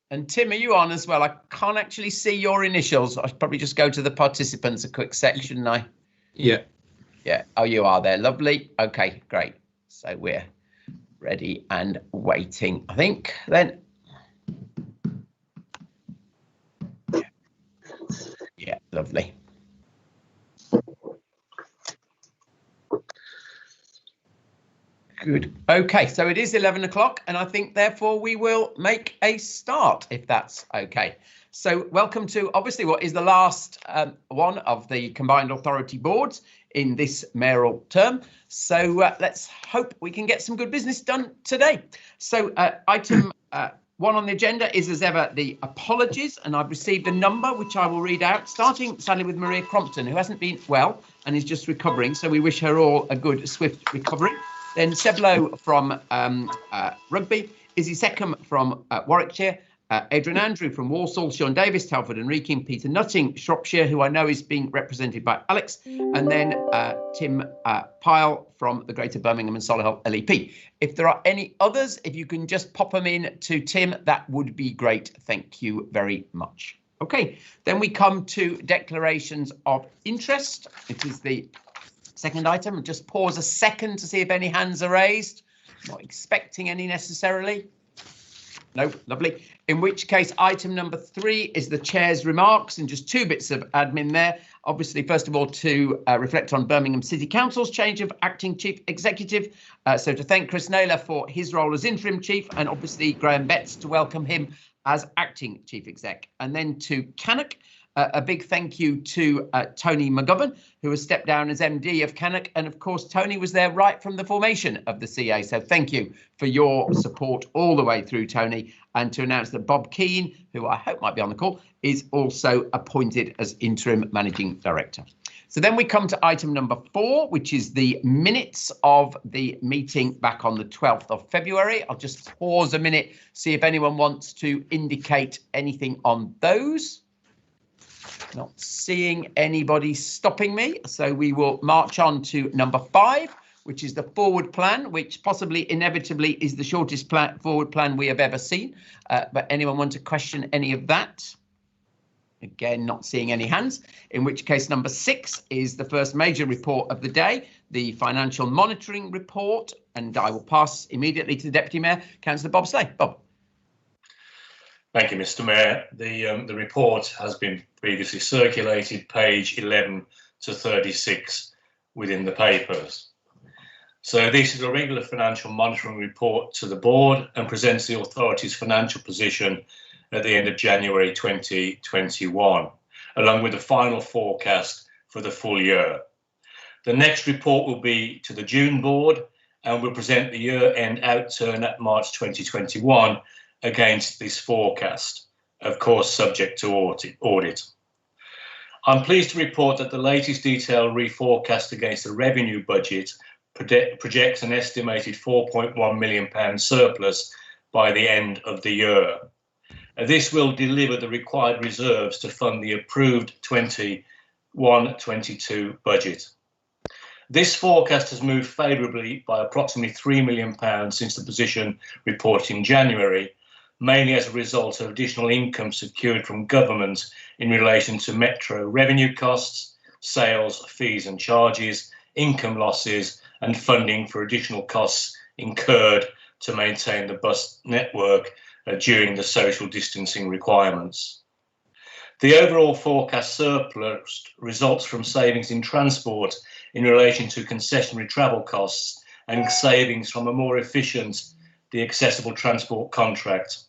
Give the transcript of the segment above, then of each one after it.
And Tim, are you on as well? I can't actually see your initials. I should probably just go to the participants a quick sec, shouldn't I? Yeah. Yeah. Oh, you are there. Lovely. Okay, great. So we're ready and waiting, I think, then. Yeah, lovely. Good. Okay, so it is 11 o'clock, and I think therefore we will make a start, if that's okay. So welcome to obviously what is the last one of the combined authority boards in this mayoral term. So let's hope we can get some good business done today. So item one on the agenda is, as ever, the apologies, and I've received a number which I will read out, starting sadly with Maria Crompton, who hasn't been well and is just recovering. So we wish her all a good, swift recovery. Then Seb Lowe from Rugby, Izzy Seckham from Warwickshire, Adrian Andrew from Walsall, Sean Davis, Telford and Wrekin, Peter Nutting, Shropshire, who I know is being represented by Alex, and then Tim Pyle from the Greater Birmingham and Solihull LEP. If there are any others, if you can just pop them in to Tim, that would be great. Thank you very much. Okay, then we come to declarations of interest. It is the second item. Just pause a second to see if any hands are raised. Not expecting any necessarily. No, lovely. In which case, item number 3 is the chair's remarks, and just 2 bits of admin there. Obviously, first of all, to reflect on Birmingham City Council's change of acting chief executive. So to thank Chris Naylor for his role as interim chief, and obviously Graham Betts to welcome him as acting chief exec. And then to Cannock, a big thank you to Tony McGovern, who has stepped down as MD of Cannock. And of course, Tony was there right from the formation of the CA. So thank you for your support all the way through, Tony. And to announce that Bob Keane, who I hope might be on the call, is also appointed as interim managing director. So then we come to item number 4, which is the minutes of the meeting back on the 12th of February. I'll just pause a minute, see if anyone wants to indicate anything on those. Not seeing anybody stopping me, so we will march on to number 5, which is the forward plan, which possibly inevitably is the shortest forward plan we have ever seen. But anyone want to question any of that? Again, not seeing any hands, in which case number 6 is the first major report of the day, the financial monitoring report, and I will pass immediately to the Deputy Mayor, Councillor Bob Slay. Bob. Thank you, Mr. Mayor. The report has been previously circulated, page 11 to 36 within the papers. So this is a regular financial monitoring report to the board and presents the authority's financial position at the end of January 2021, along with the final forecast for the full year. The next report will be to the June board and will present the year-end outturn at March 2021 against this forecast, of course subject to audit. I'm pleased to report that the latest detailed reforecast against the revenue budget projects an estimated £4.1 million surplus by the end of the year. This will deliver the required reserves to fund the approved 21-22 budget. This forecast has moved favourably by approximately £3 million since the position reported in January, mainly as a result of additional income secured from government in relation to metro revenue costs, sales, fees and charges, income losses and funding for additional costs incurred to maintain the bus network during the social distancing requirements. The overall forecast surplus results from savings in transport in relation to concessionary travel costs and savings from a more efficient, the accessible transport contract.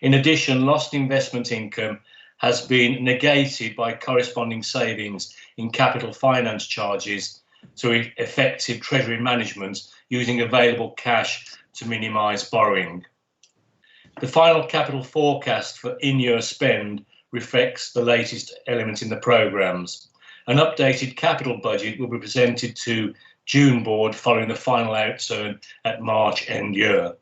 In addition, lost investment income has been negated by corresponding savings in capital finance charges to effective treasury management using available cash to minimise borrowing. The final capital forecast for in-year spend reflects the latest elements in the programmes. An updated capital budget will be presented to June board following the final outturn at March end year.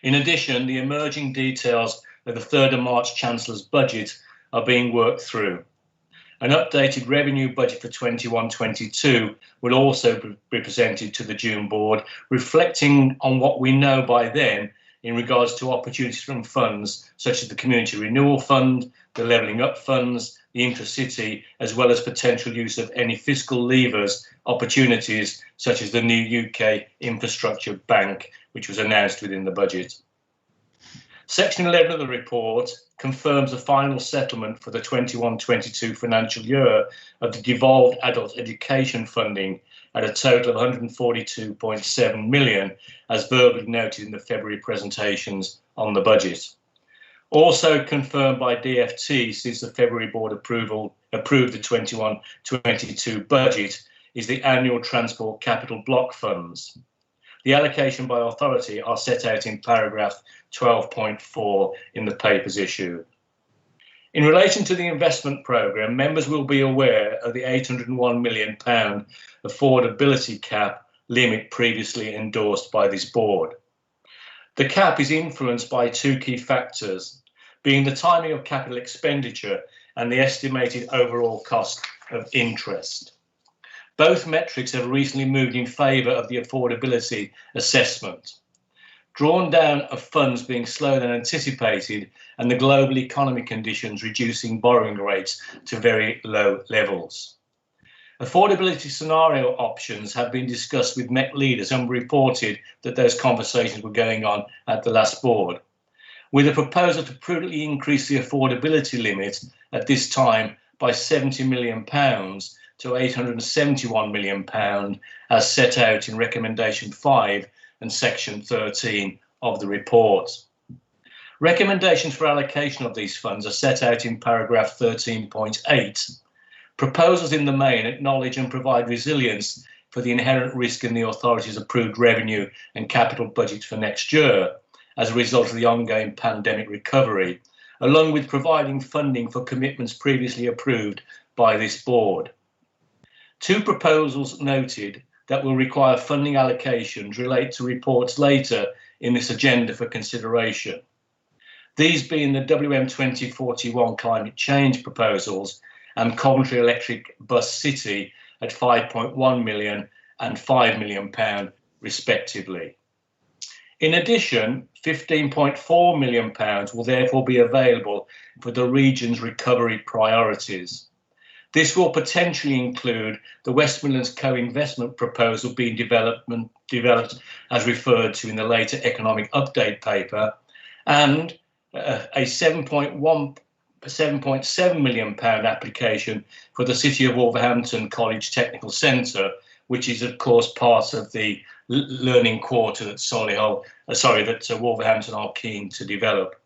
In addition, the emerging details of the 3rd of March Chancellor's budget are being worked through. An updated revenue budget for 21-22 will also be presented to the June board, reflecting on what we know by then in regards to opportunities from funds such as the Community Renewal Fund, the Levelling Up funds, the Intracity, as well as potential use of any fiscal levers opportunities such as the new UK Infrastructure Bank, which was announced within the budget. Section 11 of the report confirms the final settlement for the 21-22 financial year of the devolved adult education funding at a total of 142.7 million, as verbally noted in the February presentations on the budget. Also confirmed by DFT since the February board approved the 21-22 budget is the annual transport capital block funds. The allocation by authority are set out in paragraph 12.4 in the papers issued. In relation to the investment programme, members will be aware of the £801 million affordability cap limit previously endorsed by this board. The cap is influenced by two key factors, being the timing of capital expenditure and the estimated overall cost of interest. Both metrics have recently moved in favour of the affordability assessment. Drawn down of funds being slower than anticipated and the global economic conditions reducing borrowing rates to very low levels. Affordability scenario options have been discussed with MEC leaders and reported that those conversations were going on at the last board, with a proposal to prudently increase the affordability limit at this time by £70 million to £871 million as set out in recommendation 5 and section 13 of the report. Recommendations for allocation of these funds are set out in paragraph 13.8. Proposals in the main acknowledge and provide resilience for the inherent risk in the authority's approved revenue and capital budget for next year as a result of the ongoing pandemic recovery, along with providing funding for commitments previously approved by this board. Two proposals noted that will require funding allocations relate to reports later in this agenda for consideration. These being the WM 2041 climate change proposals and Coventry Electric Bus City at 5.1 million and £5 million respectively. In addition, £15.4 million will therefore be available for the region's recovery priorities. This will potentially include the West Midlands co-investment proposal being developed as referred to in the later economic update paper, and a £7.7 million application for the City of Wolverhampton College Technical Centre, which is of course part of the learning quarter that Wolverhampton are keen to develop.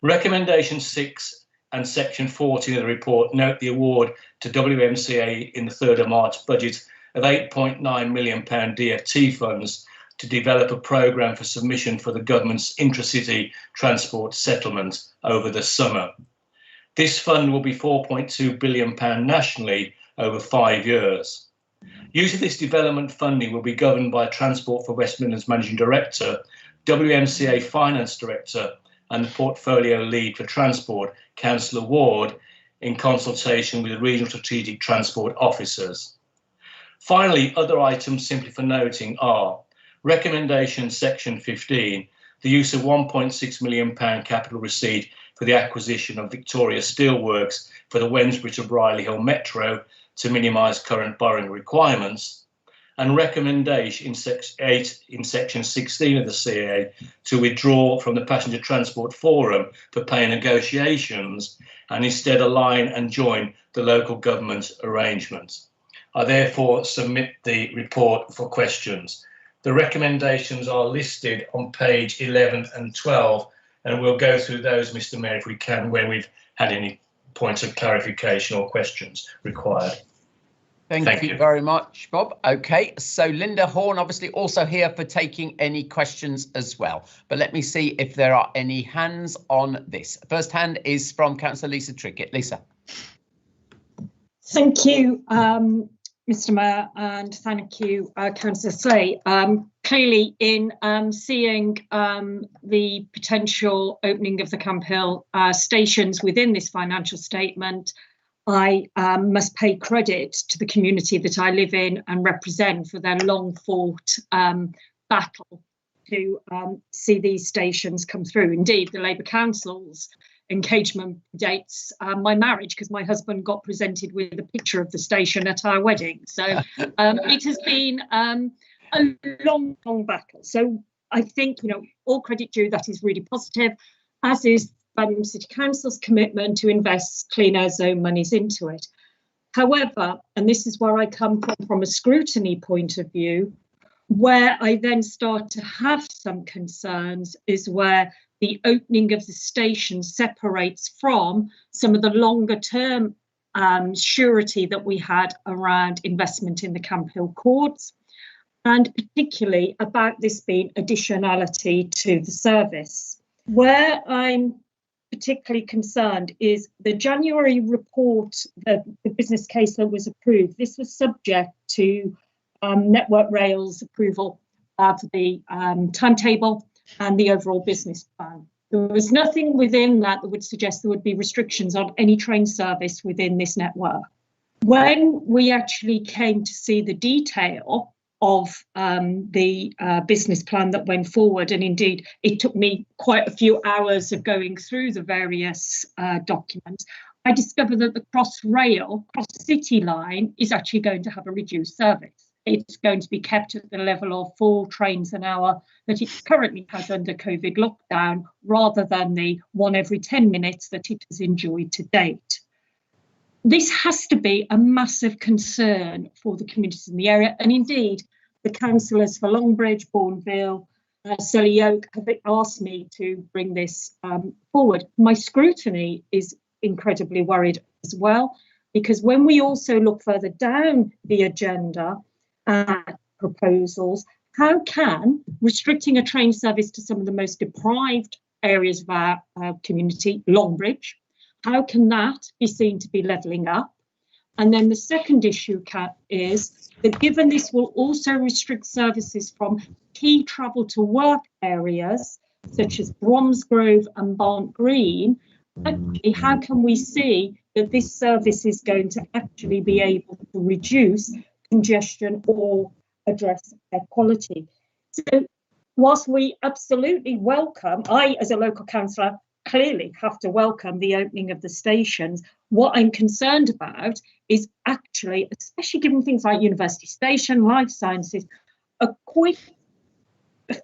Recommendation 6 and section 14 of the report note the award to WMCA in the 3rd of March budget of £8.9 million DFT funds to develop a programme for submission for the government's intracity transport settlement over the summer. This fund will be £4.2 billion nationally over 5 years. Use of this development funding will be governed by Transport for West Midlands Managing Director, WMCA Finance Director, and the Portfolio Lead for Transport, Councillor Ward, in consultation with the Regional Strategic Transport Officers. Finally, other items simply for noting are Recommendation Section 15, the use of £1.6 million capital receipt for the acquisition of Victoria Steelworks for the Wensbury to Brierley Hill Metro to minimise current borrowing requirements, and recommendation in section 16 of the CA to withdraw from the Passenger Transport Forum for pay negotiations and instead align and join the local government arrangements. I therefore submit the report for questions. The recommendations are listed on page 11 and 12, and we'll go through those, Mr. Mayor, if we can, when we've had any points of clarification or questions required. Thank you very much, Bob. OK, so Linda Horn, obviously also here for taking any questions as well. But let me see if there are any hands on this. First hand is from Councillor Lisa Trickett. Lisa. Thank you, Mr. Mayor, and thank you, Councillor Slay. Clearly, in seeing the potential opening of the Camp Hill stations within this financial statement, I must pay credit to the community that I live in and represent for their long-fought battle to see these stations come through. Indeed, the Labour Council's engagement dates my marriage, because my husband got presented with a picture of the station at our wedding. So it has been a long, long battle. So I think, all credit due, that is really positive, as is Birmingham City Council's commitment to invest clean air zone monies into it. However, and this is where I come from a scrutiny point of view, where I then start to have some concerns is where the opening of the station separates from some of the longer term surety that we had around investment in the Camp Hill Courts, and particularly about this being additionality to the service. Where I'm particularly concerned is the January report, the business case that was approved. This was subject to Network Rail's approval for the timetable and the overall business plan. There was nothing within that would suggest there would be restrictions on any train service within this network. When we actually came to see the detail of the business plan that went forward, and indeed it took me quite a few hours of going through the various documents, I discovered that the Cross-Rail, Cross-City line is actually going to have a reduced service. It's going to be kept at the level of 4 trains an hour that it currently has under COVID lockdown, rather than the 1 every 10 minutes that it has enjoyed to date. This has to be a massive concern for the communities in the area, and indeed the councillors for Longbridge, Bourneville, Selly Oak have asked me to bring this forward. My scrutiny is incredibly worried as well, because when we also look further down the agenda at proposals, how can restricting a train service to some of the most deprived areas of our community, Longbridge, how can that be seen to be levelling up? And then the second issue, Kat, is that given this will also restrict services from key travel to work areas, such as Bromsgrove and Barnt Green, actually, how can we see that this service is going to actually be able to reduce congestion or address air quality? So whilst we absolutely welcome, I as a local councillor clearly have to welcome the opening of the stations, what I'm concerned about is actually, especially given things like University Station, life sciences, a quick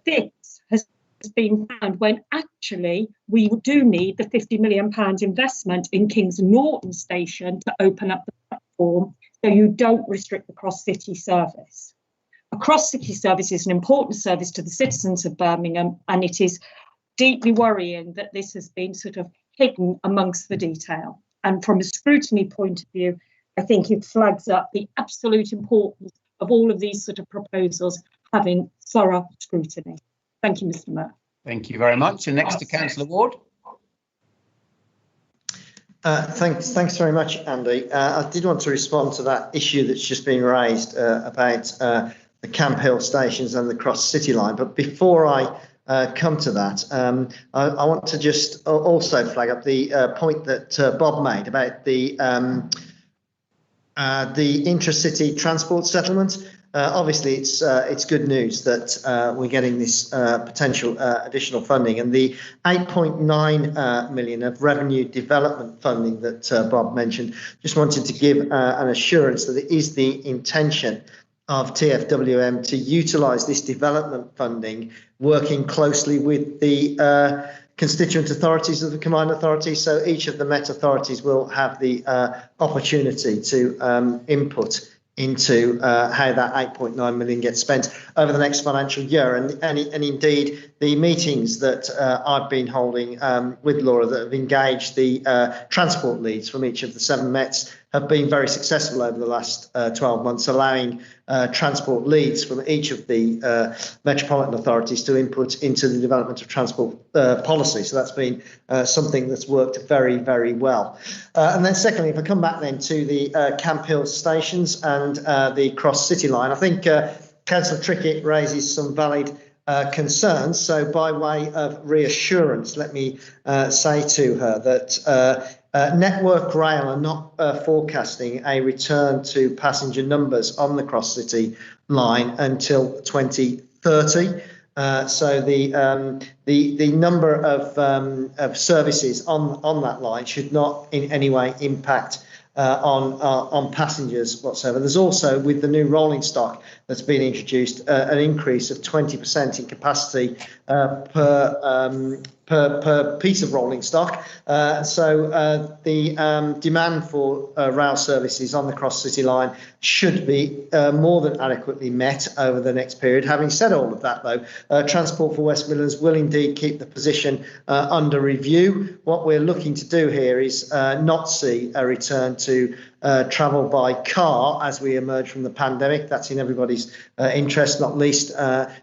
fix has been found when actually we do need the £50 million investment in King's Norton Station to open up the platform so you don't restrict the cross-city service. A cross-city service is an important service to the citizens of Birmingham, and it is deeply worrying that this has been sort of hidden amongst the detail. And from a scrutiny point of view, I think it flags up the absolute importance of all of these sort of proposals having thorough scrutiny. Thank you, Mr. Mayor. Thank you very much. And next to Councillor Ward. Thanks very much, Andy. I did want to respond to that issue that's just been raised about the Camp Hill stations and the cross-city line. But before I come to that, I want to just also flag up the point that Bob made about the intra-city transport settlement. Obviously, it's good news that we're getting this potential additional funding, and the 8.9 million of revenue development funding that Bob mentioned. Just wanted to give an assurance that it is the intention of TfWM to utilise this development funding, working closely with the constituent authorities of the combined authority. So each of the Met authorities will have the opportunity to input into how that 8.9 million gets spent over the next financial year. And indeed, the meetings that I've been holding with Laura that have engaged the transport leads from each of the 7 Mets have been very successful over the last 12 months, allowing transport leads from each of the metropolitan authorities to input into the development of transport policy. So that's been something that's worked very, very well. And then secondly, if I come back then to the Camp Hill stations and the cross-city line, I think Councillor Trickett raises some valid concerns. So by way of reassurance, let me say to her that Network Rail are not forecasting a return to passenger numbers on the cross-city line until 2030. So the number of services on that line should not in any way impact on passengers whatsoever. There's also, with the new rolling stock that's been introduced, an increase of 20% in capacity per piece of rolling stock. So the demand for rail services on the cross-city line should be more than adequately met over the next period. Having said all of that, though, Transport for West Midlands will indeed keep the position under review. What we're looking to do here is not see a return to travel by car as we emerge from the pandemic. That's in everybody's interest, not least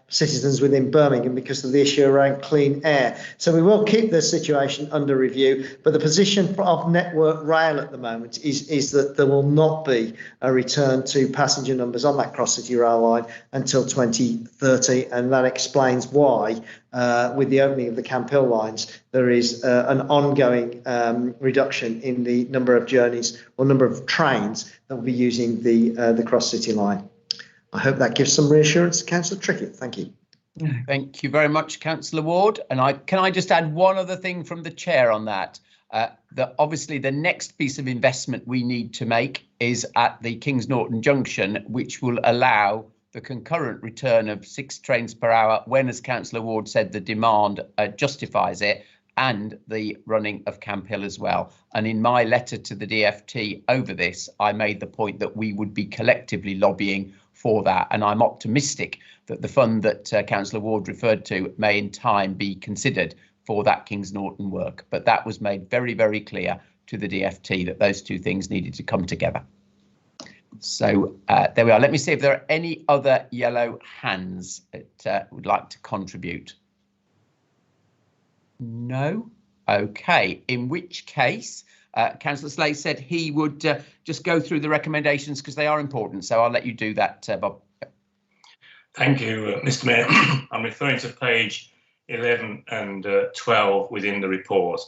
citizens within Birmingham, because of the issue around clean air. So we will keep the situation under review, but the position of Network Rail at the moment is that there will not be a return to passenger numbers on that cross-city rail line until 2030, and that explains why with the opening of the Camphill lines, there is an ongoing reduction in the number of journeys or number of trains that will be using the cross-city line. I hope that gives some reassurance to Councillor Trickett. Thank you. Thank you very much, Councillor Ward. And can I just add one other thing from the chair on that? That obviously the next piece of investment we need to make is at the Kings Norton Junction, which will allow the concurrent return of 6 trains per hour when, as Councillor Ward said, the demand justifies it, and the running of Camphill as well. And in my letter to the DFT over this, I made the point that we would be collectively lobbying for that. And I'm optimistic that the fund that Councillor Ward referred to may in time be considered for that Kings Norton work. But that was made very, very clear to the DFT that those two things needed to come together. So there we are. Let me see if there are any other yellow hands that would like to contribute. No? OK, in which case, Councillor Slay said he would just go through the recommendations because they are important. So I'll let you do that, Bob. Thank you, Mr. Mayor. I'm referring to page 11 and 12 within the report.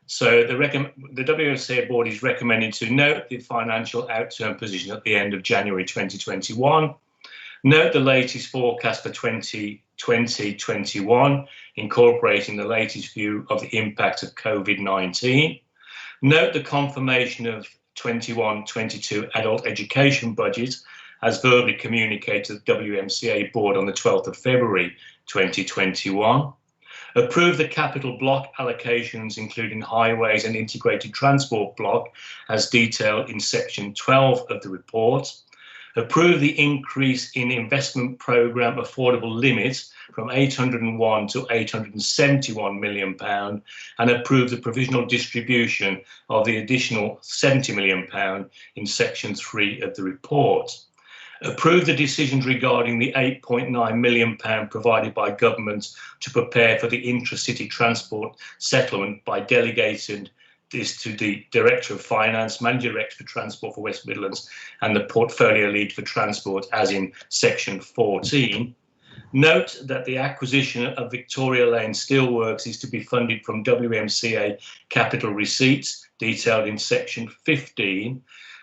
So the WMCA board is recommending to note the financial outturn position at the end of January 2021. Note the latest forecast for 2020-21, incorporating the latest view of the impact of COVID-19. Note the confirmation of 21-22 adult education budget as verbally communicated to the WMCA board on the 12th of February 2021. Approve the capital block allocations, including highways and integrated transport block, as detailed in section 12 of the report. Approve the increase in investment programme affordable limits from £801 to £871 million, and approve the provisional distribution of the additional £70 million in section 3 of the report. Approve the decisions regarding the £8.9 million provided by government to prepare for the intra-city transport settlement by delegating this to the Director of Finance, Manager Director for Transport for West Midlands, and the Portfolio Lead for Transport, as in section 14. Note that the acquisition of Victoria Lane Steelworks is to be funded from WMCA capital receipts, detailed in section 15.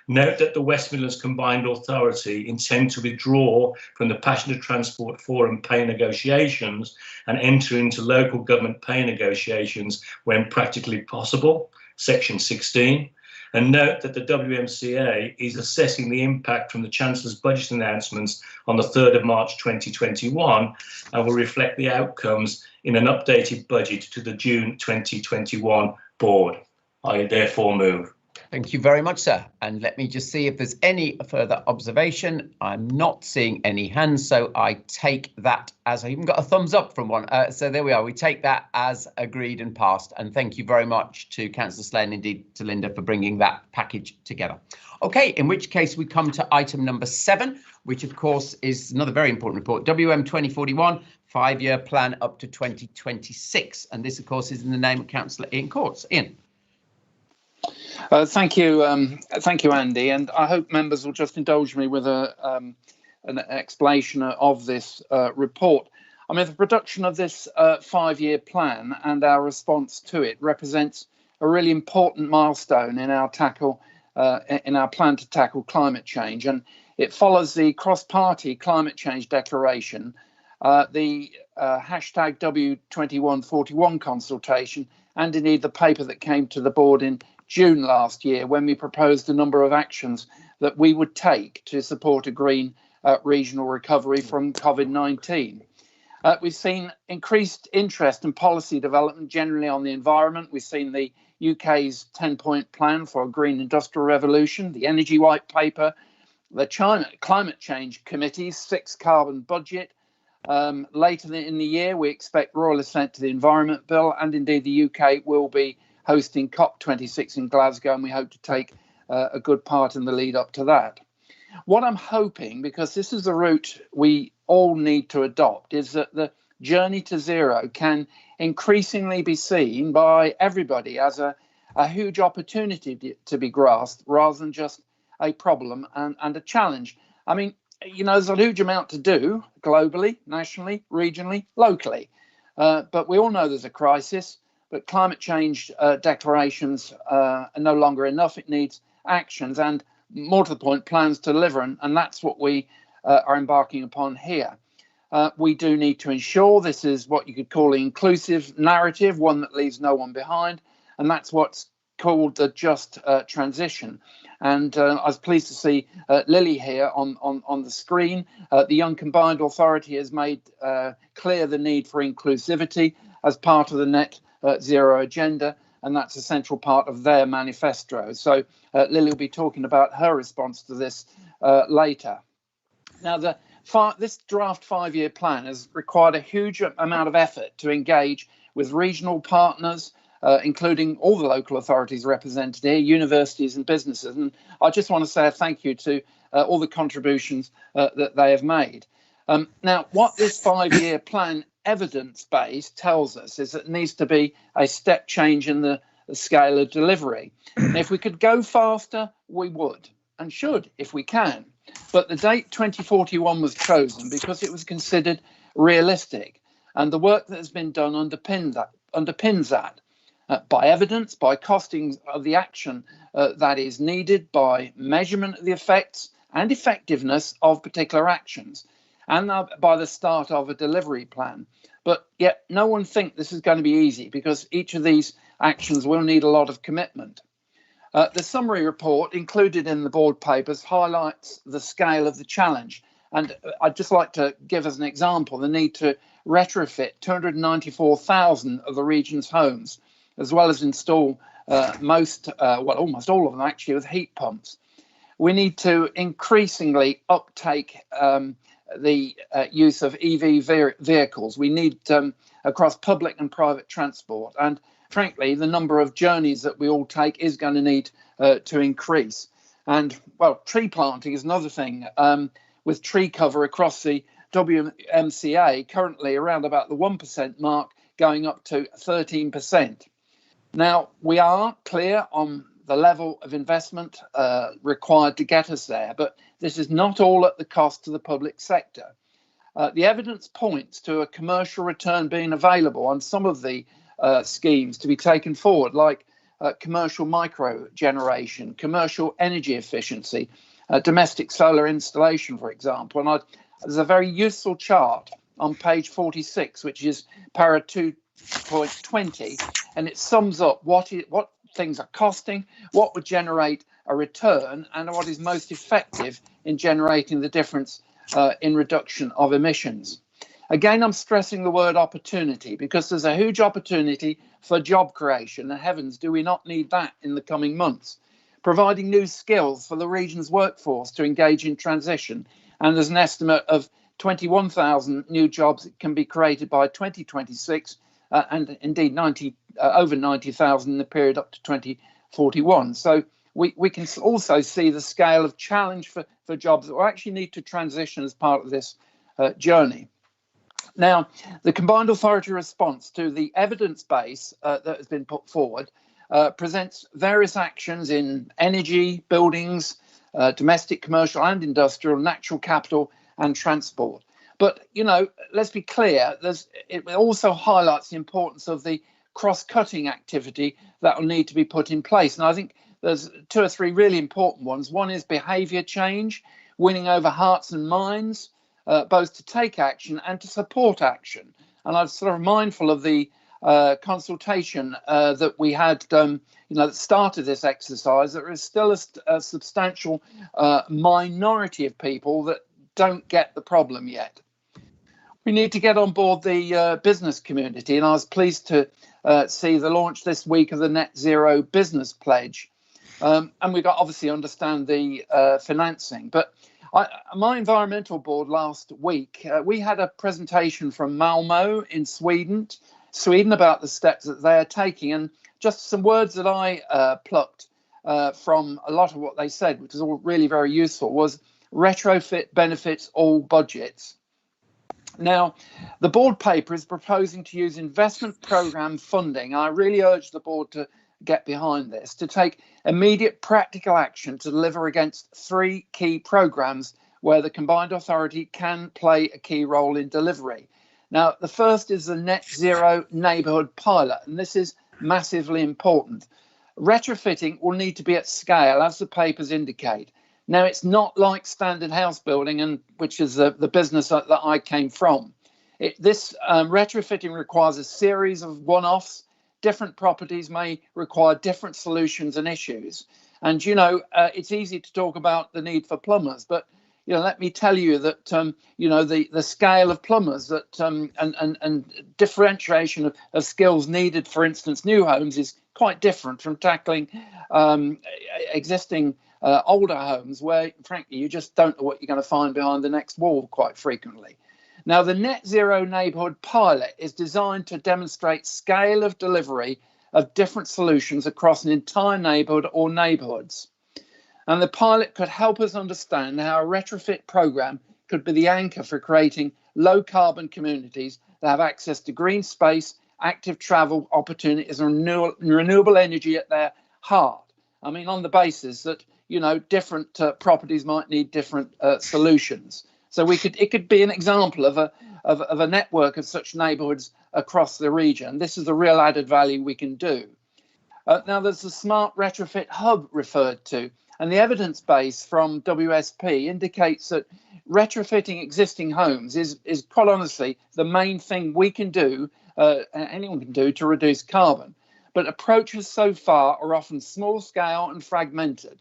Note that the West Midlands Combined Authority intend to withdraw from the Passenger Transport Forum pay negotiations and enter into local government pay negotiations when practically possible, section 16. And note that the WMCA is assessing the impact from the Chancellor's budget announcements on the 3rd of March 2021 and will reflect the outcomes in an updated budget to the June 2021 board. I therefore move. Thank you very much, sir. And let me just see if there's any further observation. I'm not seeing any hands, so I take that as I even got a thumbs up from one. So there we are. We take that as agreed and passed. And thank you very much to Councillor Slay and indeed to Linda for bringing that package together. OK, in which case we come to item number 7, which, of course, is another very important report. WM 2041, 5-year plan up to 2026. And this, of course, is in the name of Councillor Ian Courts. Ian. Thank you, Andy, and I hope members will just indulge me with an explanation of this report. I mean, the production of this 5-year plan and our response to it represents a really important milestone in our plan to tackle climate change, and it follows the cross-party climate change declaration, the hashtag W2141 consultation, and indeed the paper that came to the board in June last year, when we proposed a number of actions that we would take to support a green regional recovery from COVID-19. We've seen increased interest in policy development generally on the environment. We've seen the UK's 10-point plan for a green industrial revolution, the energy white paper, the China Climate Change Committee's 6th carbon budget. Later in the year, we expect royal assent to the Environment Bill, and indeed the UK will be hosting COP26 in Glasgow, and we hope to take a good part in the lead up to that. What I'm hoping, because this is the route we all need to adopt, is that the journey to zero can increasingly be seen by everybody as a huge opportunity to be grasped rather than just a problem and a challenge. I mean, you know, there's a huge amount to do globally, nationally, regionally, locally. But we all know there's a crisis, but climate change declarations are no longer enough. It needs actions and, more to the point, plans to deliver. And that's what we are embarking upon here. We do need to ensure this is what you could call an inclusive narrative, one that leaves no one behind. And that's what's called the just transition. And I was pleased to see Lily here on the screen. The Young Combined Authority has made clear the need for inclusivity as part of the net zero agenda, and that's a central part of their manifesto. So Lily will be talking about her response to this later. Now, this draft 5-year plan has required a huge amount of effort to engage with regional partners, including all the local authorities represented here, universities and businesses. And I just want to say a thank you to all the contributions that they have made. Now, what this 5-year plan evidence-based tells us is that it needs to be a step change in the scale of delivery. And if we could go faster, we would and should if we can. But the date 2041 was chosen because it was considered realistic. And the work that has been done underpins that. By evidence, by costing of the action that is needed, by measurement of the effects and effectiveness of particular actions, and by the start of a delivery plan. But yet no one thinks this is going to be easy, because each of these actions will need a lot of commitment. The summary report included in the board papers highlights the scale of the challenge. And I'd just like to give as an example the need to retrofit 294,000 of the region's homes, as well as install almost all of them actually, with heat pumps. We need to increasingly uptake the use of EV vehicles. We need across public and private transport. And frankly, the number of journeys that we all take is going to need to increase. And, well, tree planting is another thing, with tree cover across the WMCA currently around about the 1% mark, going up to 13%. Now, we are clear on the level of investment required to get us there, but this is not all at the cost to the public sector. The evidence points to a commercial return being available on some of the schemes to be taken forward, like commercial micro generation, commercial energy efficiency, domestic solar installation, for example. And there's a very useful chart on page 46, which is para 2.20, and it sums up what things are costing, what would generate a return, and what is most effective in generating the difference in reduction of emissions. Again, I'm stressing the word opportunity, because there's a huge opportunity for job creation, and heavens, do we not need that in the coming months? Providing new skills for the region's workforce to engage in transition, and there's an estimate of 21,000 new jobs that can be created by 2026, and indeed over 90,000 in the period up to 2041. So we can also see the scale of challenge for jobs that will actually need to transition as part of this journey. Now, the Combined Authority response to the evidence base that has been put forward presents various actions in energy, buildings, domestic, commercial and industrial, natural capital and transport. But, you know, let's be clear, it also highlights the importance of the cross-cutting activity that will need to be put in place. And I think there's 2 or 3 really important ones. One is behaviour change, winning over hearts and minds, both to take action and to support action. And I'm sort of mindful of the consultation that we had, that started this exercise. There is still a substantial minority of people that don't get the problem yet. We need to get on board the business community, and I was pleased to see the launch this week of the Net Zero Business Pledge. And we've got obviously understand the financing. But my environmental board last week, we had a presentation from Malmö in Sweden about the steps that they are taking. And just some words that I plucked from a lot of what they said, which is all really very useful, was retrofit benefits all budgets. Now, the board paper is proposing to use investment programme funding. I really urge the board to get behind this, to take immediate practical action to deliver against 3 key programmes where the combined authority can play a key role in delivery. Now, the first is the Net Zero Neighbourhood Pilot, and this is massively important. Retrofitting will need to be at scale, as the papers indicate. Now, it's not like standard house building, and which is the business that I came from. This retrofitting requires a series of one-offs. Different properties may require different solutions and issues. And, it's easy to talk about the need for plumbers, but, let me tell you that, the scale of plumbers that and differentiation of skills needed, for instance, new homes is quite different from tackling existing older homes where, frankly, you just don't know what you're going to find behind the next wall quite frequently. Now, the Net Zero Neighbourhood Pilot is designed to demonstrate scale of delivery of different solutions across an entire neighbourhood or neighbourhoods. And the pilot could help us understand how a retrofit programme could be the anchor for creating low carbon communities that have access to green space, active travel opportunities and renewable energy at their heart. I mean, on the basis that, different properties might need different solutions. So it could be an example of a network of such neighbourhoods across the region. This is the real added value we can do. Now, there's the Smart Retrofit Hub referred to, and the evidence base from WSP indicates that retrofitting existing homes is quite honestly the main thing we can do, anyone can do, to reduce carbon. But approaches so far are often small scale and fragmented.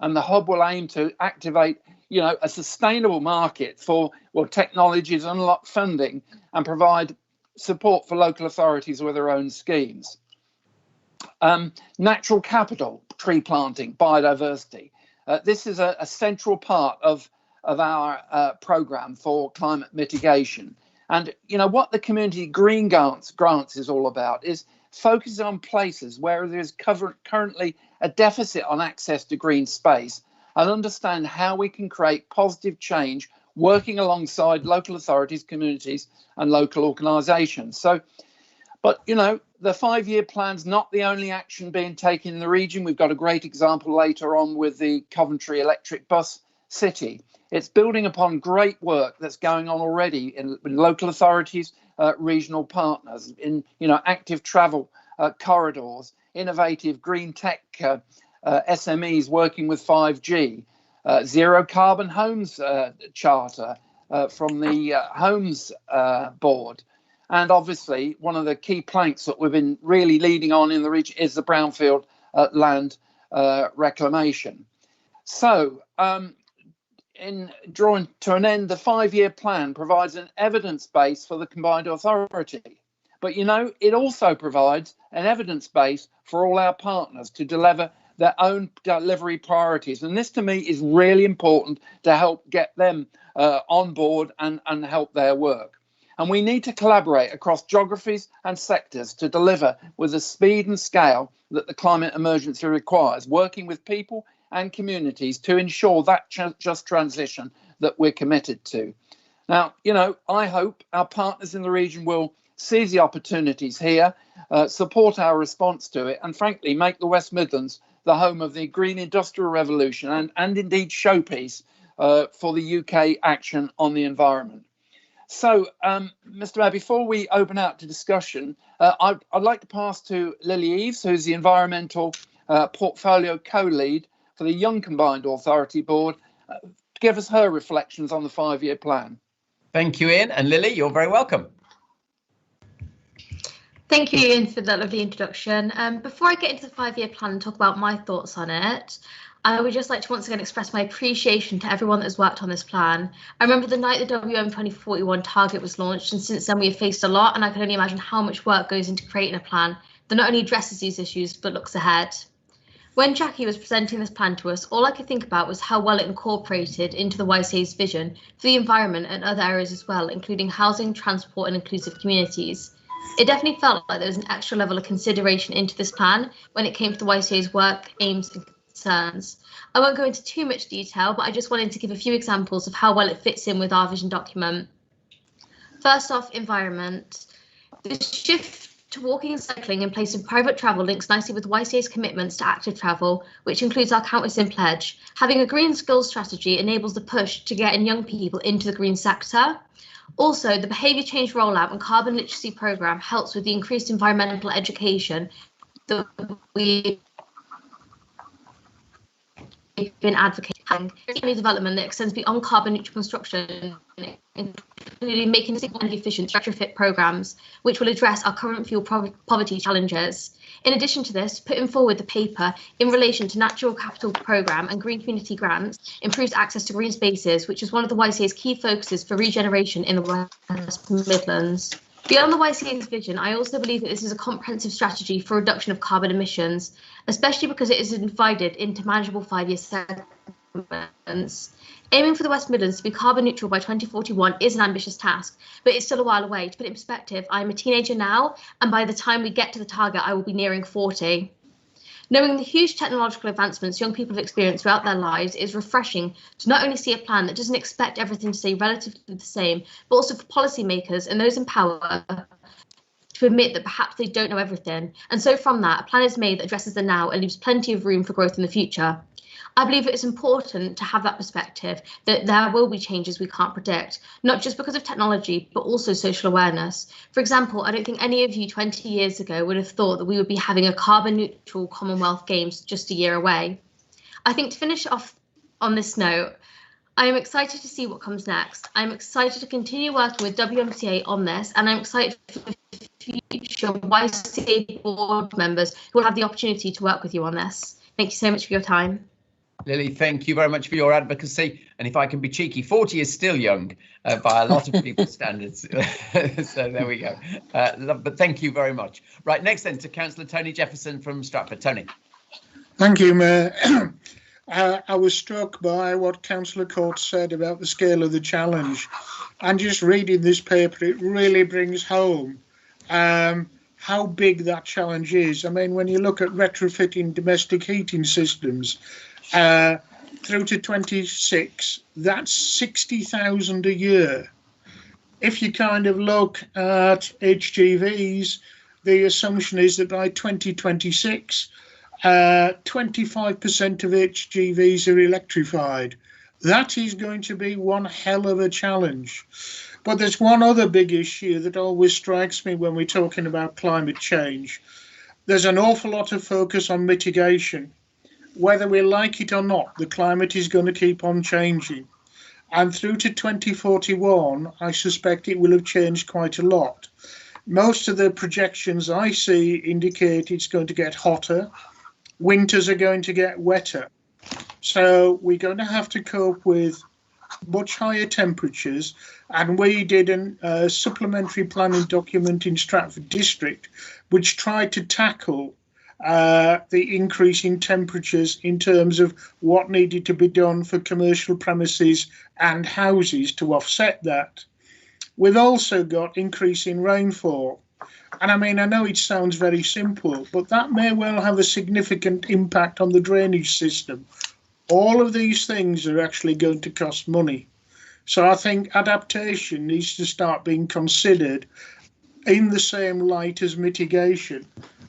And the hub will aim to activate, a sustainable market for technologies, unlock funding and provide support for local authorities with their own schemes. Natural capital, tree planting, biodiversity. This is a central part of our programme for climate mitigation. And, what the Community Green Grants is all about is focus on places where there's currently a deficit on access to green space and understand how we can create positive change working alongside local authorities, communities and local organisations. So, but, the 5-year plan's not the only action being taken in the region. We've got a great example later on with the Coventry Electric Bus City. It's building upon great work that's going on already in local authorities, regional partners, in active travel corridors, innovative green tech SMEs working with 5G, zero carbon homes charter from the Homes Board. And obviously, one of the key planks that we've been really leading on in the region is the brownfield land reclamation. So, in drawing to an end, the 5-year plan provides an evidence base for the combined authority. But, it also provides an evidence base for all our partners to deliver their own delivery priorities. And this, to me, is really important to help get them on board and help their work. And we need to collaborate across geographies and sectors to deliver with the speed and scale that the climate emergency requires, working with people and communities to ensure that just transition that we're committed to. Now, I hope our partners in the region will seize the opportunities here, support our response to it, and frankly, make the West Midlands the home of the green industrial revolution and indeed showpiece for the UK action on the environment. So, Mr. Mayor, before we open out to discussion, I'd like to pass to Lily Eves, who's the Environmental Portfolio Co-Lead for the Young Combined Authority Board, to give us her reflections on the 5-year plan. Thank you, Ian. And Lily, you're very welcome. Thank you, Ian, for that lovely introduction. Before I get into the 5-year plan and talk about my thoughts on it, I would just like to once again express my appreciation to everyone that has worked on this plan. I remember the night the WM 2041 target was launched, and since then we have faced a lot, and I can only imagine how much work goes into creating a plan that not only addresses these issues, but looks ahead. When Jackie was presenting this plan to us, all I could think about was how well it incorporated into the YCA's vision for the environment and other areas as well, including housing, transport and inclusive communities. It definitely felt like there was an extra level of consideration into this plan when it came to the YCA's work, aims and concerns. I won't go into too much detail, but I just wanted to give a few examples of how well it fits in with our vision document. First off, environment. The shift to walking and cycling in place of private travel links nicely with YCA's commitments to active travel, which includes our Countess in Pledge. Having a green skills strategy enables the push to get young people into the green sector. Also, the behaviour change rollout and carbon literacy programme helps with the increased environmental education that we've been advocating. Family development that extends beyond carbon neutral construction, including making energy efficient retrofit programmes, which will address our current fuel poverty challenges. In addition to this, putting forward the paper in relation to natural capital programme and green community grants improves access to green spaces, which is one of the YCA's key focuses for regeneration in the West Midlands. Beyond the YCA's vision, I also believe that this is a comprehensive strategy for reduction of carbon emissions, especially because it is divided into manageable 5-year segments. Aiming for the West Midlands to be carbon neutral by 2041 is an ambitious task, but it's still a while away. To put it in perspective, I'm a teenager now, and by the time we get to the target, I will be nearing 40. Knowing the huge technological advancements young people have experienced throughout their lives is refreshing to not only see a plan that doesn't expect everything to stay relatively the same, but also for policymakers and those in power to admit that perhaps they don't know everything. And so from that, a plan is made that addresses the now and leaves plenty of room for growth in the future. I believe it is important to have that perspective that there will be changes we can't predict, not just because of technology, but also social awareness. For example, I don't think any of you 20 years ago would have thought that we would be having a carbon neutral Commonwealth Games just a year away. I think to finish off on this note, I am excited to see what comes next. I'm excited to continue working with WMCA on this, and I'm excited for the future YCA board members who will have the opportunity to work with you on this. Thank you so much for your time. Lily, thank you very much for your advocacy. And if I can be cheeky, 40 is still young by a lot of people's standards. So there we go. But thank you very much. Right, next then to Councillor Tony Jefferson from Stratford. Tony. Thank you, Mayor. I was struck by what Councillor Court said about the scale of the challenge. And just reading this paper, it really brings home how big that challenge is. I mean, when you look at retrofitting domestic heating systems, through to 26, that's 60,000 a year. If you kind of look at HGVs, the assumption is that by 2026, 25% of HGVs are electrified. That is going to be one hell of a challenge. But there's one other big issue that always strikes me when we're talking about climate change. There's an awful lot of focus on mitigation. Whether we like it or not, the climate is going to keep on changing. And through to 2041, I suspect it will have changed quite a lot. Most of the projections I see indicate it's going to get hotter. Winters are going to get wetter. So we're going to have to cope with much higher temperatures. And we did a supplementary planning document in Stratford District, which tried to tackle the increase in temperatures in terms of what needed to be done for commercial premises and houses to offset that. We've also got increasing rainfall. And I mean, I know it sounds very simple, but that may well have a significant impact on the drainage system. All of these things are actually going to cost money. So I think adaptation needs to start being considered in the same light as mitigation.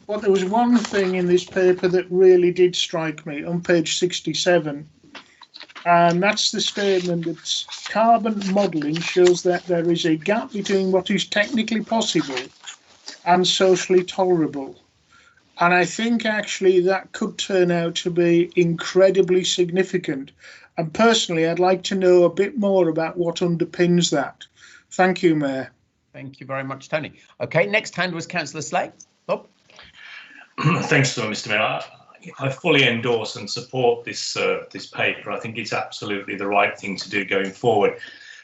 But there was one thing in this paper that really did strike me on page 67. And that's the statement that carbon modelling shows that there is a gap between what is technically possible and socially tolerable. And I think actually that could turn out to be incredibly significant. And personally, I'd like to know a bit more about what underpins that. Thank you, Mayor. Thank you very much, Tony. OK, next hand was Councillor Slay. Bob. Thanks, Mr. Mayor. I fully endorse and support this this paper. I think it's absolutely the right thing to do going forward.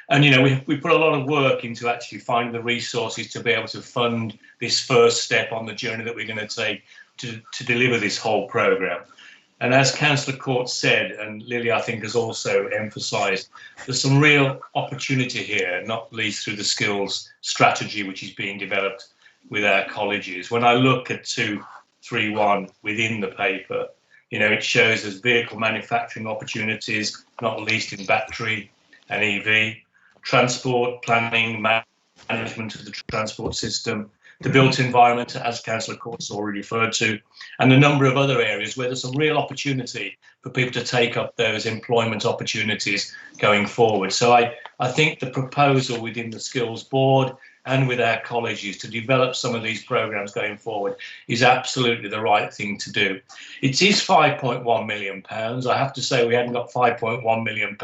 And, you know, we put a lot of work into actually finding the resources to be able to fund this first step on the journey that we're going to take to deliver this whole programme. And as Councillor Court said, and Lily, I think, has also emphasised, there's some real opportunity here, not least through the skills strategy which is being developed with our colleges. When I look at 231 within the paper, you know, it shows us vehicle manufacturing opportunities, not least in battery and EV, transport planning, management of the transport system, the built environment, as Councillor Court's already referred to, and a number of other areas where there's some real opportunity for people to take up those employment opportunities going forward. So I think the proposal within the Skills Board and with our colleges to develop some of these programmes going forward is absolutely the right thing to do. It is £5.1 million. I have to say we hadn't got £5.1 million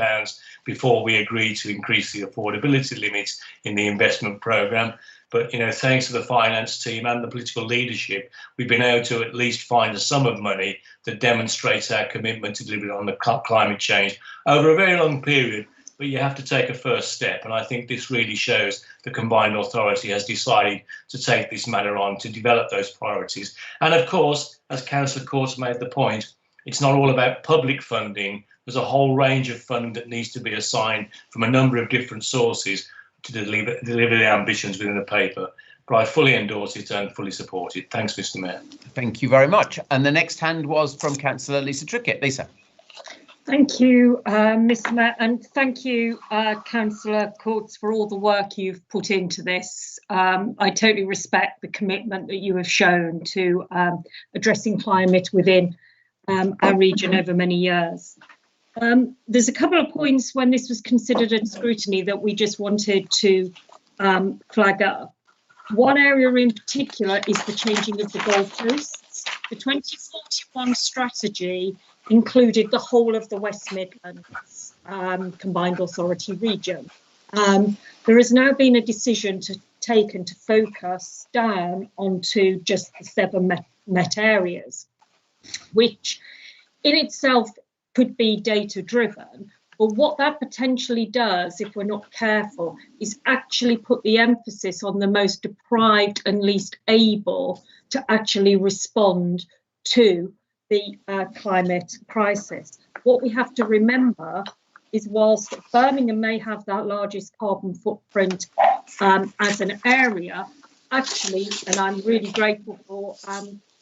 before we agreed to increase the affordability limits in the investment programme. But, you know, thanks to the finance team and the political leadership, we've been able to at least find a sum of money that demonstrates our commitment to deliver on the climate change over a very long period. But you have to take a first step. And I think this really shows the combined authority has decided to take this matter on to develop those priorities. And of course, as Councillor Court's made the point, it's not all about public funding. There's a whole range of funding that needs to be assigned from a number of different sources to deliver the ambitions within the paper. But I fully endorse it and fully support it. Thanks, Mr. Mayor. Thank you very much. And the next hand was from Councillor Lisa Trickett. Lisa. Thank you, Mr. Mayor, and thank you, Councillor Courts, for all the work you've put into this. I totally respect the commitment that you have shown to addressing climate within our region over many years. There's a couple of points when this was considered at scrutiny that we just wanted to flag up. One area in particular is the changing of the goalposts. The 2041 strategy included the whole of the West Midlands Combined Authority region. There has now been a decision taken to focus down onto just the 7 Met areas, which in itself could be data driven, but what that potentially does, if we're not careful, is actually put the emphasis on the most deprived and least able to actually respond to the climate crisis. What we have to remember is whilst Birmingham may have that largest carbon footprint as an area, actually, and I'm really grateful for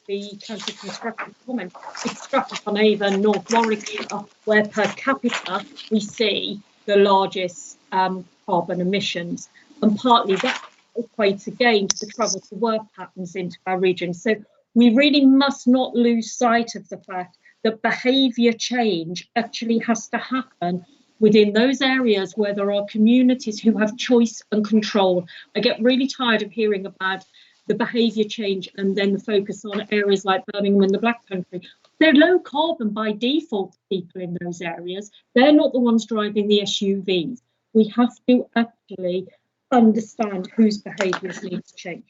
the Council constructive comment, it's struck upon Avon, North Warwickshire, where per capita we see the largest carbon emissions. And partly that equates again to the travel to work patterns into our region. So we really must not lose sight of the fact that behaviour change actually has to happen within those areas where there are communities who have choice and control. I get really tired of hearing about the behaviour change and then the focus on areas like Birmingham and the Black Country. They're low carbon by default, people in those areas. They're not the ones driving the SUVs. We have to actually understand whose behaviours need to change.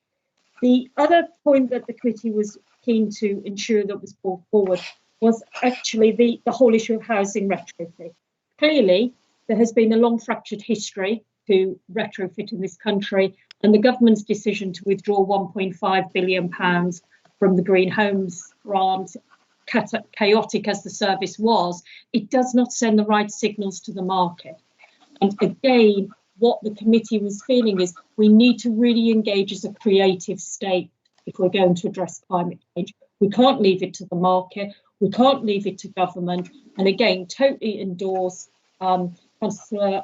The other point that the committee was keen to ensure that was brought forward was actually the whole issue of housing retrofit. Clearly, there has been a long fractured history to retrofit in this country, and the government's decision to withdraw £1.5 billion from the Green Homes grant, chaotic as the service was, it does not send the right signals to the market. And again, what the committee was feeling is we need to really engage as a creative state if we're going to address climate change. We can't leave it to the market. We can't leave it to government. And again, totally endorse Councillor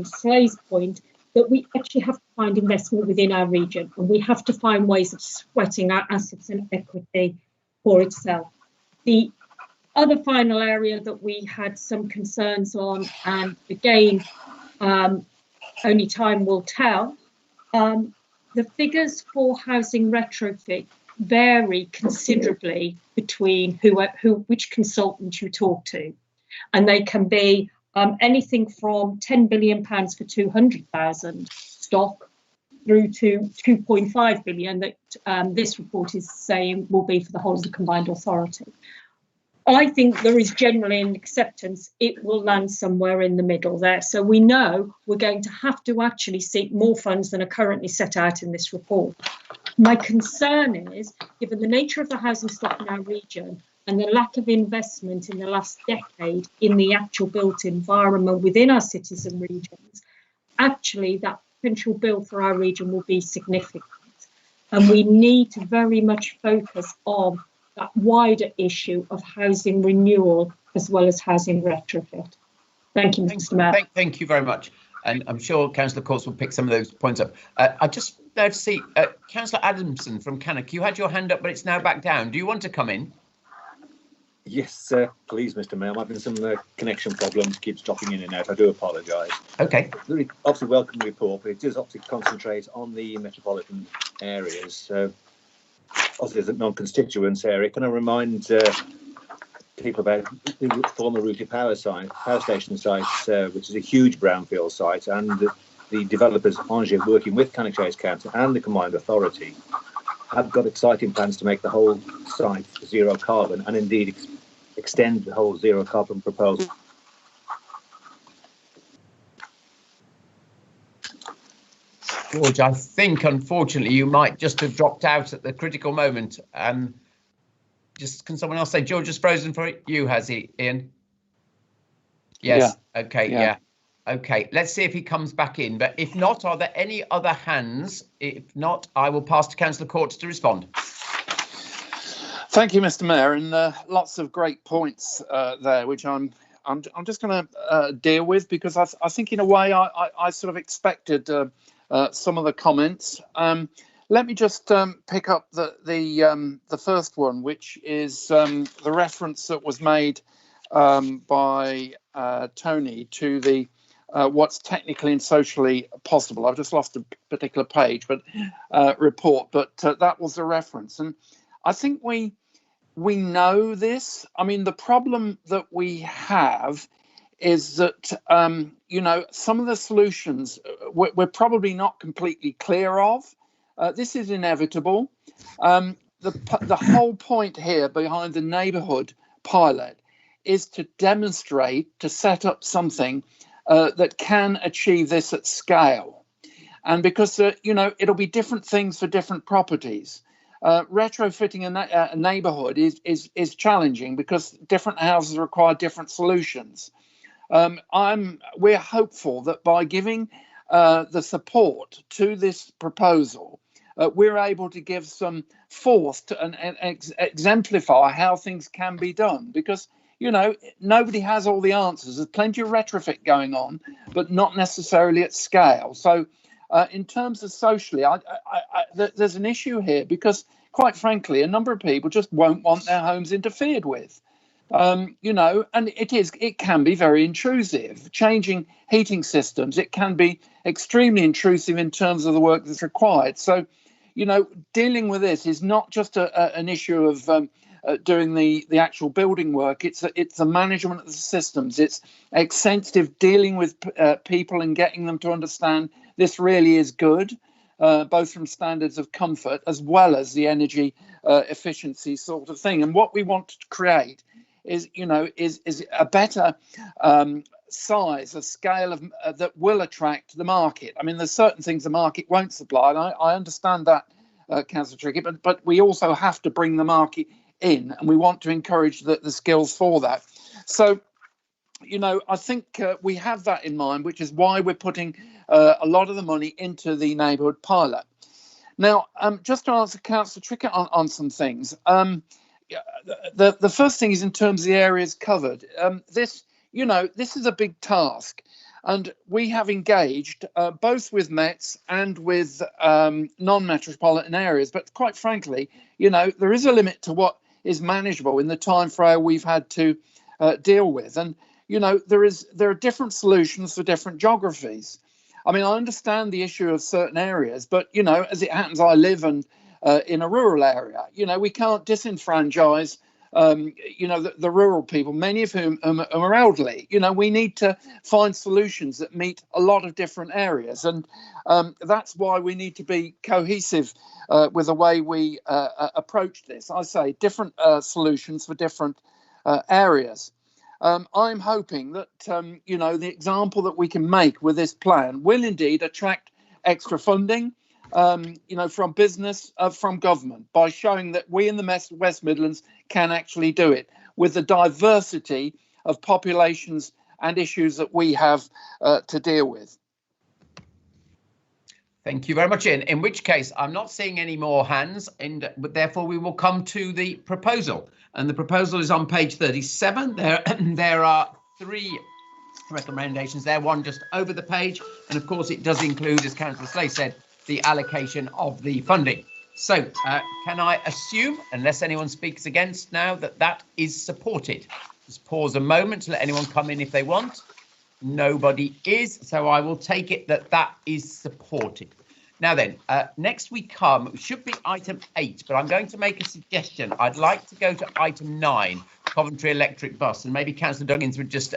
Slay's point that we actually have to find investment within our region, and we have to find ways of sweating our assets and equity for itself. The other final area that we had some concerns on, and again, only time will tell, the figures for housing retrofit vary considerably between which consultant you talk to, and they can be anything from £10 billion for 200,000 stock through to 2.5 billion that this report is saying will be for the whole of the combined authority. I think there is generally an acceptance it will land somewhere in the middle there. So we know we're going to have to actually seek more funds than are currently set out in this report. My concern is, given the nature of the housing stock in our region and the lack of investment in the last decade in the actual built environment within our cities and regions, actually that potential bill for our region will be significant. And we need to very much focus on that wider issue of housing renewal as well as housing retrofit. Thank you, Mr. Mayor. Thank you very much. And I'm sure Councillor Courts will pick some of those points up. I just now to see Councillor Adamson from Cannock. You had your hand up, but it's now back down. Do you want to come in? Yes, please, Mr. Mayor. I'm having some connection problems, keeps dropping in and out. I do apologise. Okay. Really, obviously, welcome report, but it does obviously concentrate on the metropolitan areas. So, obviously, as a non-constituents area, can I remind people about the former Rootley power station site, which is a huge brownfield site, and the developers, Angers, working with Cannock Chase Council and the Combined Authority, have got exciting plans to make the whole site zero carbon, and indeed extend the whole zero carbon proposal. George, I think unfortunately you might just have dropped out at the critical moment. Just can someone else say George is frozen for you? Has he, Ian? Yes. Yeah. Okay. Yeah. Okay. Let's see if he comes back in. But if not, are there any other hands? If not, I will pass to Councillor Courts to respond. Thank you, Mr. Mayor, and lots of great points there, which I'm just going to deal with, because I think in a way I sort of expected some of the comments. Let me just pick up the first one, which is the reference that was made by Tony to the what's technically and socially possible. I've just lost a particular page, but report. But that was the reference, and I think we know this. I mean, the problem that we have is that you know, some of the solutions we're probably not completely clear of. This is inevitable. The whole point here behind the neighbourhood pilot is to demonstrate, to set up something that can achieve this at scale. And because, you know, it'll be different things for different properties. Retrofitting a neighbourhood is challenging because different houses require different solutions. We're hopeful that by giving the support to this proposal, we're able to give some force to and exemplify how things can be done, because, you know, nobody has all the answers. There's plenty of retrofit going on, but not necessarily at scale. So in terms of socially, there's an issue here because, quite frankly, a number of people just won't want their homes interfered with. You know, and it can be very intrusive. Changing heating systems, it can be extremely intrusive in terms of the work that's required. So, you know, dealing with this is not just an issue of doing the actual building work. It's the management of the systems. It's extensive dealing with people and getting them to understand this really is good, both from standards of comfort as well as the energy efficiency sort of thing. And what we want to create is, you know, is a better size, a scale of that will attract the market. I mean, there's certain things the market won't supply, and I understand that, Councillor Trickett, but we also have to bring the market in, and we want to encourage the skills for that. So, you know, I think we have that in mind, which is why we're putting a lot of the money into the neighbourhood pilot. Now, just to answer Councillor Trickett on some things. The first thing is in terms of the areas covered. This is a big task, and we have engaged both with Mets and with non-metropolitan areas. But quite frankly, you know, there is a limit to what is manageable in the time frame we've had to deal with. And you know, there are different solutions for different geographies. I mean, I understand the issue of certain areas, but you know, as it happens, I live in a rural area. You know, we can't disenfranchise you know, the rural people, many of whom are elderly. You know, we need to find solutions that meet a lot of different areas, and that's why we need to be cohesive with the way we approach this. I say different solutions for different areas. I'm hoping that you know, the example that we can make with this plan will indeed attract extra funding. You know, from business, from government, by showing that we in the West Midlands can actually do it with the diversity of populations and issues that we have to deal with. Thank you very much, Ian. In which case, I'm not seeing any more hands, but therefore we will come to the proposal. And the proposal is on page 37. There are 3 recommendations there, one just over the page. And of course, it does include, as Councillor Slay said, the allocation of the funding. So can I assume, unless anyone speaks against now, that that is supported? Just pause a moment to let anyone come in if they want. Nobody is, so I will take it that that is supported. Now then, next we should be item 8, but I'm going to make a suggestion. I'd like to go to item 9, Coventry Electric Bus, and maybe Councillor Duggins would just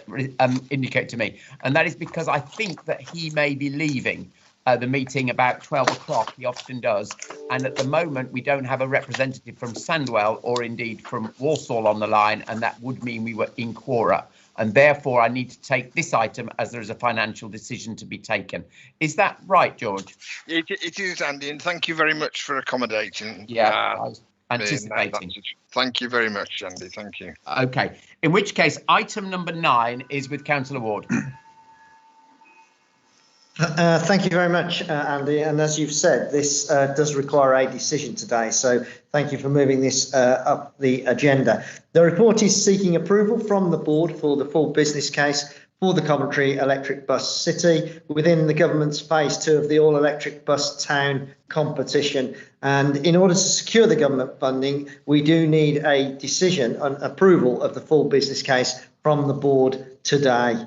indicate to me. And that is because I think that he may be leaving the meeting about 12 o'clock. He often does. And at the moment, we don't have a representative from Sandwell or indeed from Walsall on the line, and that would mean we were in quora. And therefore, I need to take this item as there is a financial decision to be taken. Is that right, George? It is, Andy, and thank you very much for accommodating. Yeah, I was anticipating. Thank you very much, Andy. Thank you. OK, in which case, item number 9 is with Councillor Ward. Thank you very much, Andy. And as you've said, this does require a decision today. So thank you for moving this up the agenda. The report is seeking approval from the board for the full business case for the Coventry Electric Bus City within the government's phase 2 of the all electric bus town competition. And in order to secure the government funding, we do need a decision on approval of the full business case from the board today.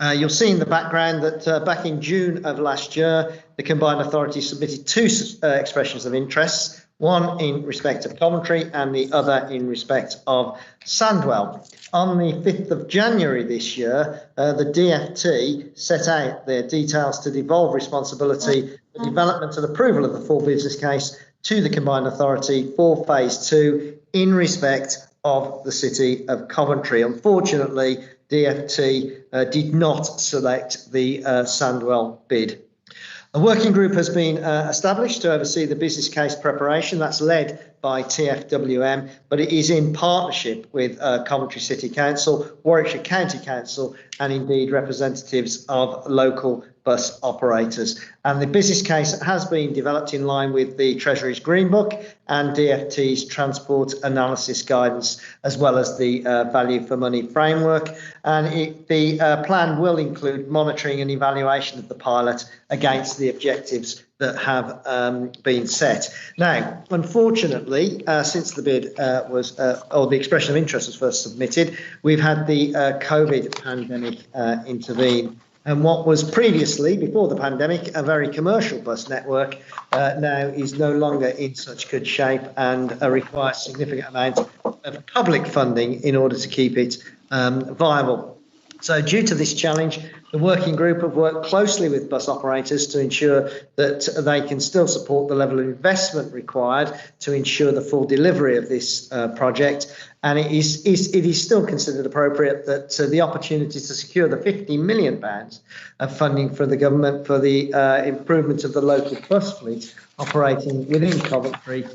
You'll see in the background that back in June of last year, the combined authority submitted 2 expressions of interest, one in respect of Coventry and the other in respect of Sandwell. On the 5th of January this year, the DFT set out their details to devolve responsibility for development and approval of the full business case to the combined authority for phase 2 in respect of the city of Coventry. Unfortunately, DFT did not select the Sandwell bid. A working group has been established to oversee the business case preparation. That's led by TFWM, but it is in partnership with Coventry City Council, Warwickshire County Council, and indeed representatives of local bus operators. And the business case has been developed in line with the Treasury's Green Book and DFT's transport analysis guidance, as well as the value for money framework. And the plan will include monitoring and evaluation of the pilot against the objectives that have been set. Now, unfortunately, since the bid or the expression of interest was first submitted, we've had the COVID pandemic intervene. And what was previously, before the pandemic, a very commercial bus network now is no longer in such good shape and requires significant amount of public funding in order to keep it viable. So due to this challenge, the working group have worked closely with bus operators to ensure that they can still support the level of investment required to ensure the full delivery of this project. And it is still considered appropriate that the opportunity to secure the £50 million of funding for the government for the improvement of the local bus fleet operating within Coventry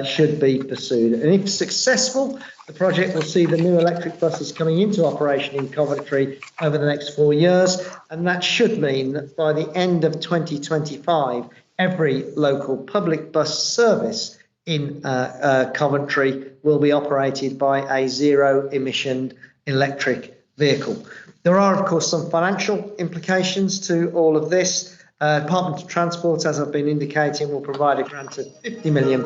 should be pursued. And if successful, the project will see the new electric buses coming into operation in Coventry over the next 4 years. And that should mean that by the end of 2025, every local public bus service in Coventry will be operated by a zero-emission electric vehicle. There are, of course, some financial implications to all of this. Department of Transport, as I've been indicating, will provide a grant of £50 million.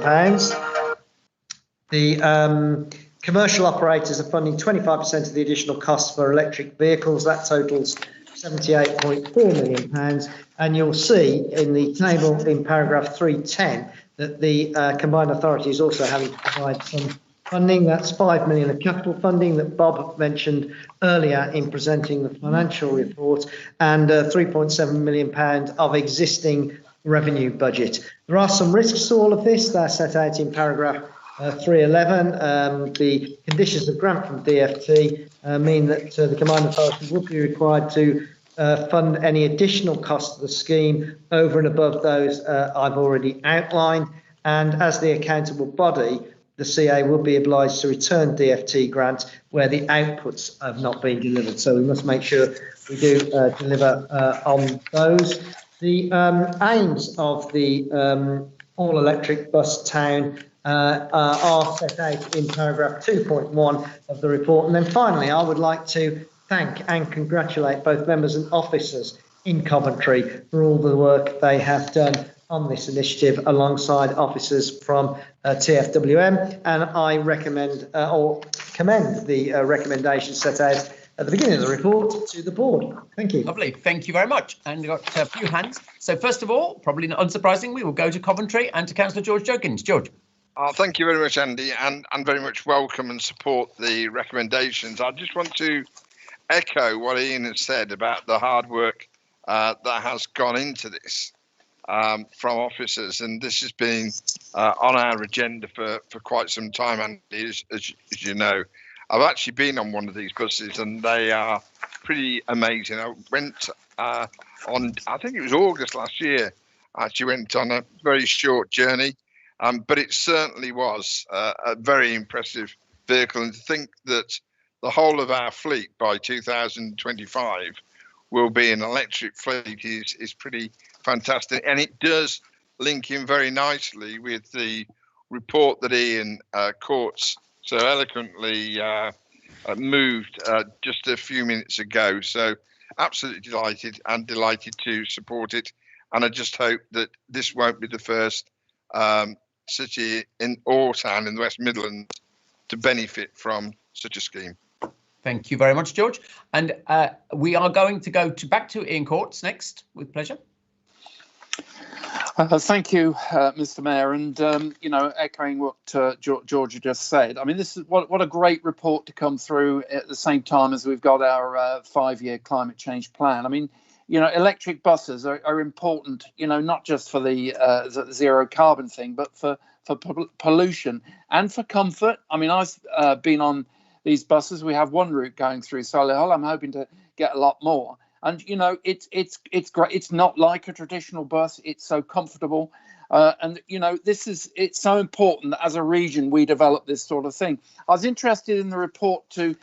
Commercial operators are funding 25% of the additional costs for electric vehicles. That totals £78.4 million. And you'll see in the table in paragraph 310 that the combined authority is also having to provide some funding. That's £5 million of capital funding that Bob mentioned earlier in presenting the financial report, and £3.7 million of existing revenue budget. There are some risks to all of this. They're set out in paragraph 311. The conditions of grant from DFT mean that the combined authority would be required to fund any additional costs of the scheme over and above those I've already outlined. And as the accountable body, the CA will be obliged to return DFT grants where the outputs have not been delivered. So we must make sure we do deliver on those. The aims of the all-electric bus town are set out in paragraph 2.1 of the report. And then finally, I would like to thank and congratulate both members and officers in Coventry for all the work they have done on this initiative alongside officers from TFWM, and I recommend or commend the recommendations set out at the beginning of the report to the board. Thank you. Lovely, thank you very much. And we've got a few hands. So first of all, probably not unsurprisingly, we'll go to Coventry and to Councillor George Jokins. George. Thank you very much, Andy, and very much welcome and support the recommendations. I just want to echo what Ian has said about the hard work that has gone into this from officers, and this has been on our agenda for quite some time, Andy, as you know. I've actually been on one of these buses and they are pretty amazing. I went on, I think it was August last year, I actually went on a very short journey, but it certainly was a very impressive vehicle. And to think that the whole of our fleet by 2025 will be an electric fleet is pretty fantastic. And it does link in very nicely with the report that Ian Courts so eloquently moved just a few minutes ago. So absolutely delighted to support it. And I just hope that this won't be the first city or town in the West Midlands to benefit from such a scheme. Thank you very much, George. And we are going to go back to Ian Courts next, with pleasure. Thank you, Mr. Mayor, and echoing what George just said. I mean, this is what a great report to come through at the same time as we've got our 5-year climate change plan. I mean, electric buses are important, not just for the zero carbon thing, but for pollution and for comfort. I mean, I've been on these buses. We have one route going through Solihull. I'm hoping to get a lot more. And it's great. It's not like a traditional bus. It's so comfortable, and it's so important that as a region we develop this sort of thing. I was interested in the report to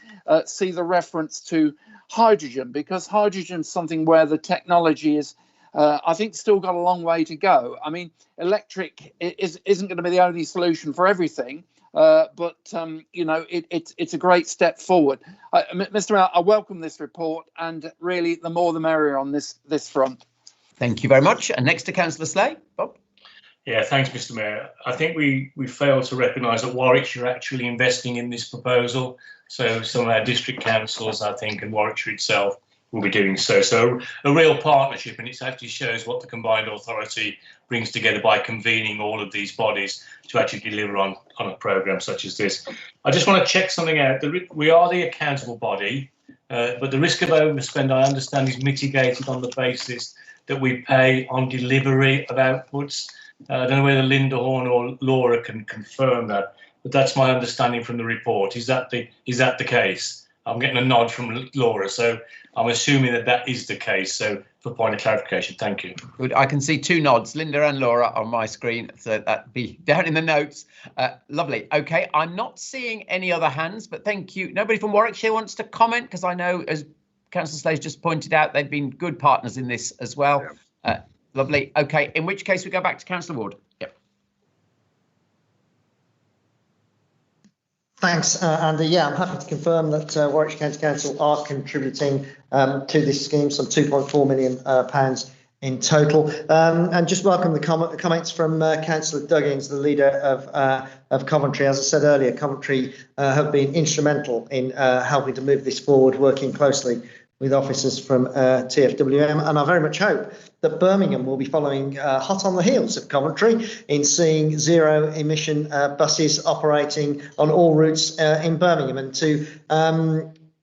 see the reference to hydrogen, because hydrogen is something where the technology is, I think, still got a long way to go. I mean, electric isn't going to be the only solution for everything. But it's a great step forward. Mr. Mayor, I welcome this report, and really the more the merrier on this front. Thank you very much. And next to Councillor Slay, Bob. Yeah, thanks, Mr. Mayor. I think we failed to recognise that Warwickshire are actually investing in this proposal. So some of our district councils, I think, and Warwickshire itself will be doing so. So a real partnership, and it actually shows what the combined authority brings together by convening all of these bodies to actually deliver on a programme such as this. I just want to check something out. We are the accountable body, but the risk of overspend, I understand, is mitigated on the basis that we pay on delivery of outputs. I don't know whether Linda Horn or Laura can confirm that, but that's my understanding from the report. Is that the case? I'm getting a nod from Laura, so I'm assuming that is the case. So for point of clarification, thank you. Good. I can see 2 nods, Linda and Laura, on my screen, so that'd be down in the notes. Lovely. OK, I'm not seeing any other hands, but thank you. Nobody from Warwickshire wants to comment, because I know, as Councillor Slade just pointed out, they've been good partners in this as well. Yeah. Lovely. OK, in which case we go back to Councillor Ward. Yep. Thanks, Andy. Yeah, I'm happy to confirm that Warwickshire County Council are contributing to this scheme, some £2.4 million in total. And just welcome the comments from Councillor Duggins, the leader of Coventry. As I said earlier, Coventry have been instrumental in helping to move this forward, working closely with officers from TFWM, and I very much hope that Birmingham will be following hot on the heels of Coventry in seeing zero emission buses operating on all routes in Birmingham, and to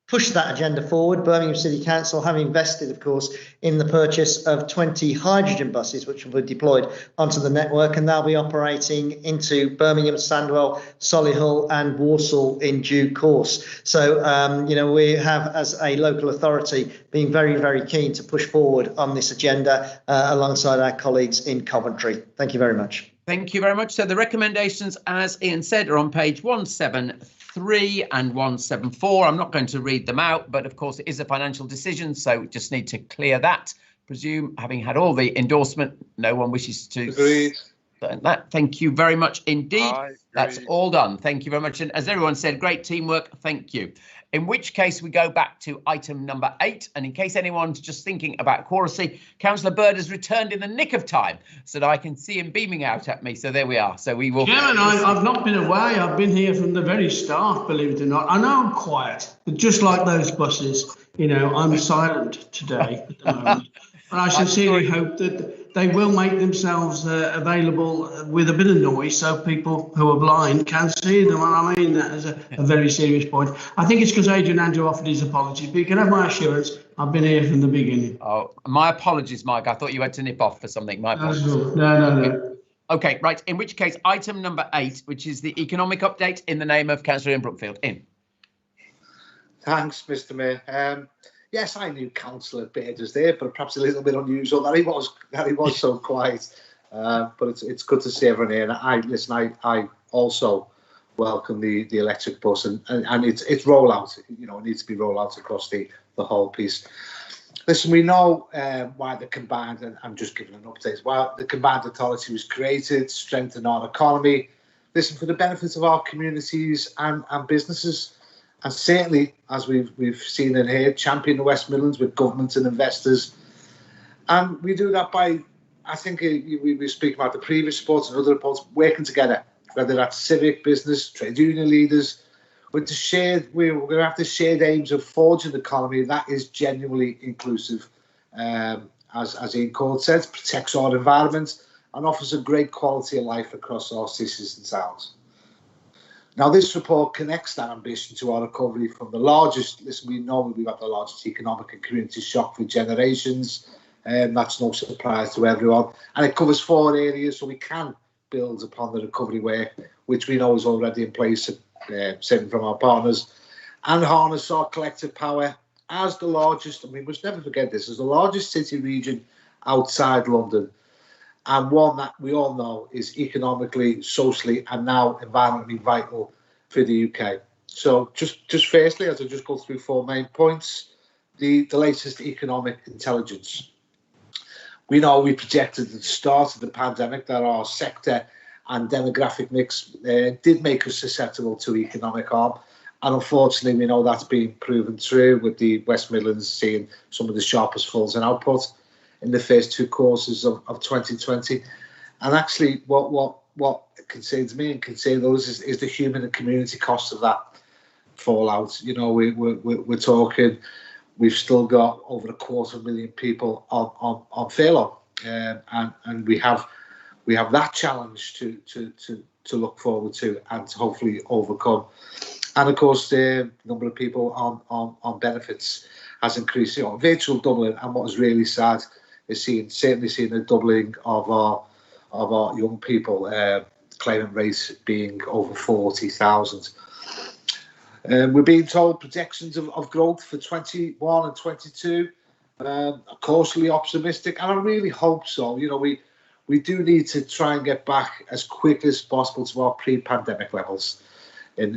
push that agenda forward. Birmingham City Council have invested, of course, in the purchase of 20 hydrogen buses, which will be deployed onto the network, and they'll be operating into Birmingham, Sandwell, Solihull and Walsall in due course. So, we have, as a local authority, been very, very keen to push forward on this agenda alongside our colleagues in Coventry. Thank you very much. Thank you very much. So the recommendations, as Ian said, are on page 173 and 174. I'm not going to read them out, but of course it is a financial decision, so we just need to clear that. Presume, having had all the endorsement, no one wishes to Agreed. That. Thank you very much indeed. That's all done. Thank you very much. And as everyone said, great teamwork. Thank you. In which case we go back to item number 8. And in case anyone's just thinking about quality, Councillor Bird has returned in the nick of time so that I can see him beaming out at me. So there we are. So we will. Chairman, I've not been away. I've been here from the very start, believe it or not. I know I'm quiet, but just like those buses, I'm silent today at the moment. And I sincerely hope that they will make themselves available with a bit of noise so people who are blind can see them. And I mean that as a very serious point. I think it's because Adrian Andrew offered his apologies, but you can have my assurance I've been here from the beginning. Oh, my apologies, Mike. I thought you had to nip off for something. My apologies. No. Okay, right. In which case, item number 8, which is the economic update in the name of Councillor Ian Brookfield. In. Thanks, Mr. Mayor. Yes, I knew Councillor Baird was there, but perhaps a little bit unusual that he was so quiet. But it's good to see everyone here. And I also welcome the electric bus and it's rollout. It needs to be rolled out across the whole piece. Listen, we know why the combined, and I'm just giving an update, why the combined authority was created, strengthen our economy. Listen, for the benefits of our communities and businesses. And certainly, as we've seen and heard, champion the West Midlands with government and investors. And we do that by, I think we were speaking about the previous reports and other reports, working together, whether that's civic, business, trade union leaders, we're going to have the shared aims of forging an economy that is genuinely inclusive, as Ian Court says, protects our environment and offers a great quality of life across our cities and towns. Now, this report connects that ambition to our recovery from the largest, we know we've got the largest economic and community shock for generations, and that's no surprise to everyone. And it covers 4 areas, so we can build upon the recovery work, which we know is already in place, certainly from our partners, and harness our collective power as the largest, and we must never forget this, as the largest city region outside London, and one that we all know is economically, socially, and now environmentally vital for the UK. So just firstly, as I just go through 4 main points, the latest economic intelligence. We know we projected at the start of the pandemic that our sector and demographic mix did make us susceptible to economic harm. And unfortunately, we know that's been proven true, with the West Midlands seeing some of the sharpest falls in output in the first 2 quarters of 2020. And actually, what concerns me and concerns others is the human and community cost of that fallout. We're talking, we've still got over 250,000 people on furlough, and we have that challenge to look forward to and to hopefully overcome. And of course, the number of people on benefits has increased, virtual doubling. And what is really sad is certainly seeing a doubling of our young people claimant rate being over 40,000. We're being told projections of growth for 21 and 22 are cautiously optimistic, and I really hope so. We do need to try and get back as quick as possible to our pre-pandemic levels, and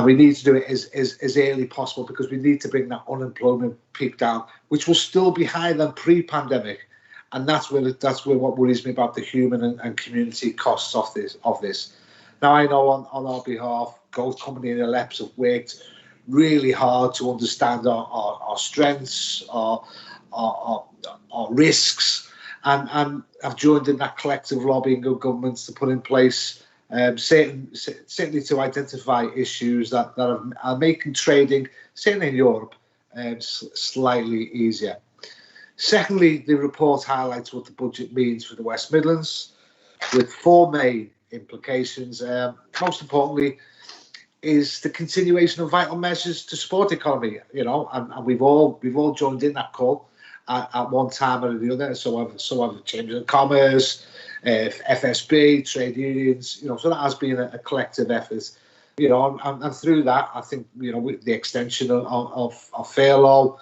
we need to do it as early possible, because we need to bring that unemployment peak down, which will still be higher than pre-pandemic, and that's where what worries me about the human and community costs of this. Now, I know on our behalf, Gold Company and LEPs have worked really hard to understand our strengths, our risks, and I've joined in that collective lobbying of governments to put in place certainly to identify issues that are making trading, certainly in Europe, slightly easier. Secondly, the report highlights what the budget means for the West Midlands, with 4 main implications. Most importantly, is the continuation of vital measures to support the economy. You know, and we've all joined in that call at one time or the other. So have the Chamber of Commerce, FSB, trade unions. You know, so that has been a collective effort. You know, and through that, I think, you know, with the extension of furlough,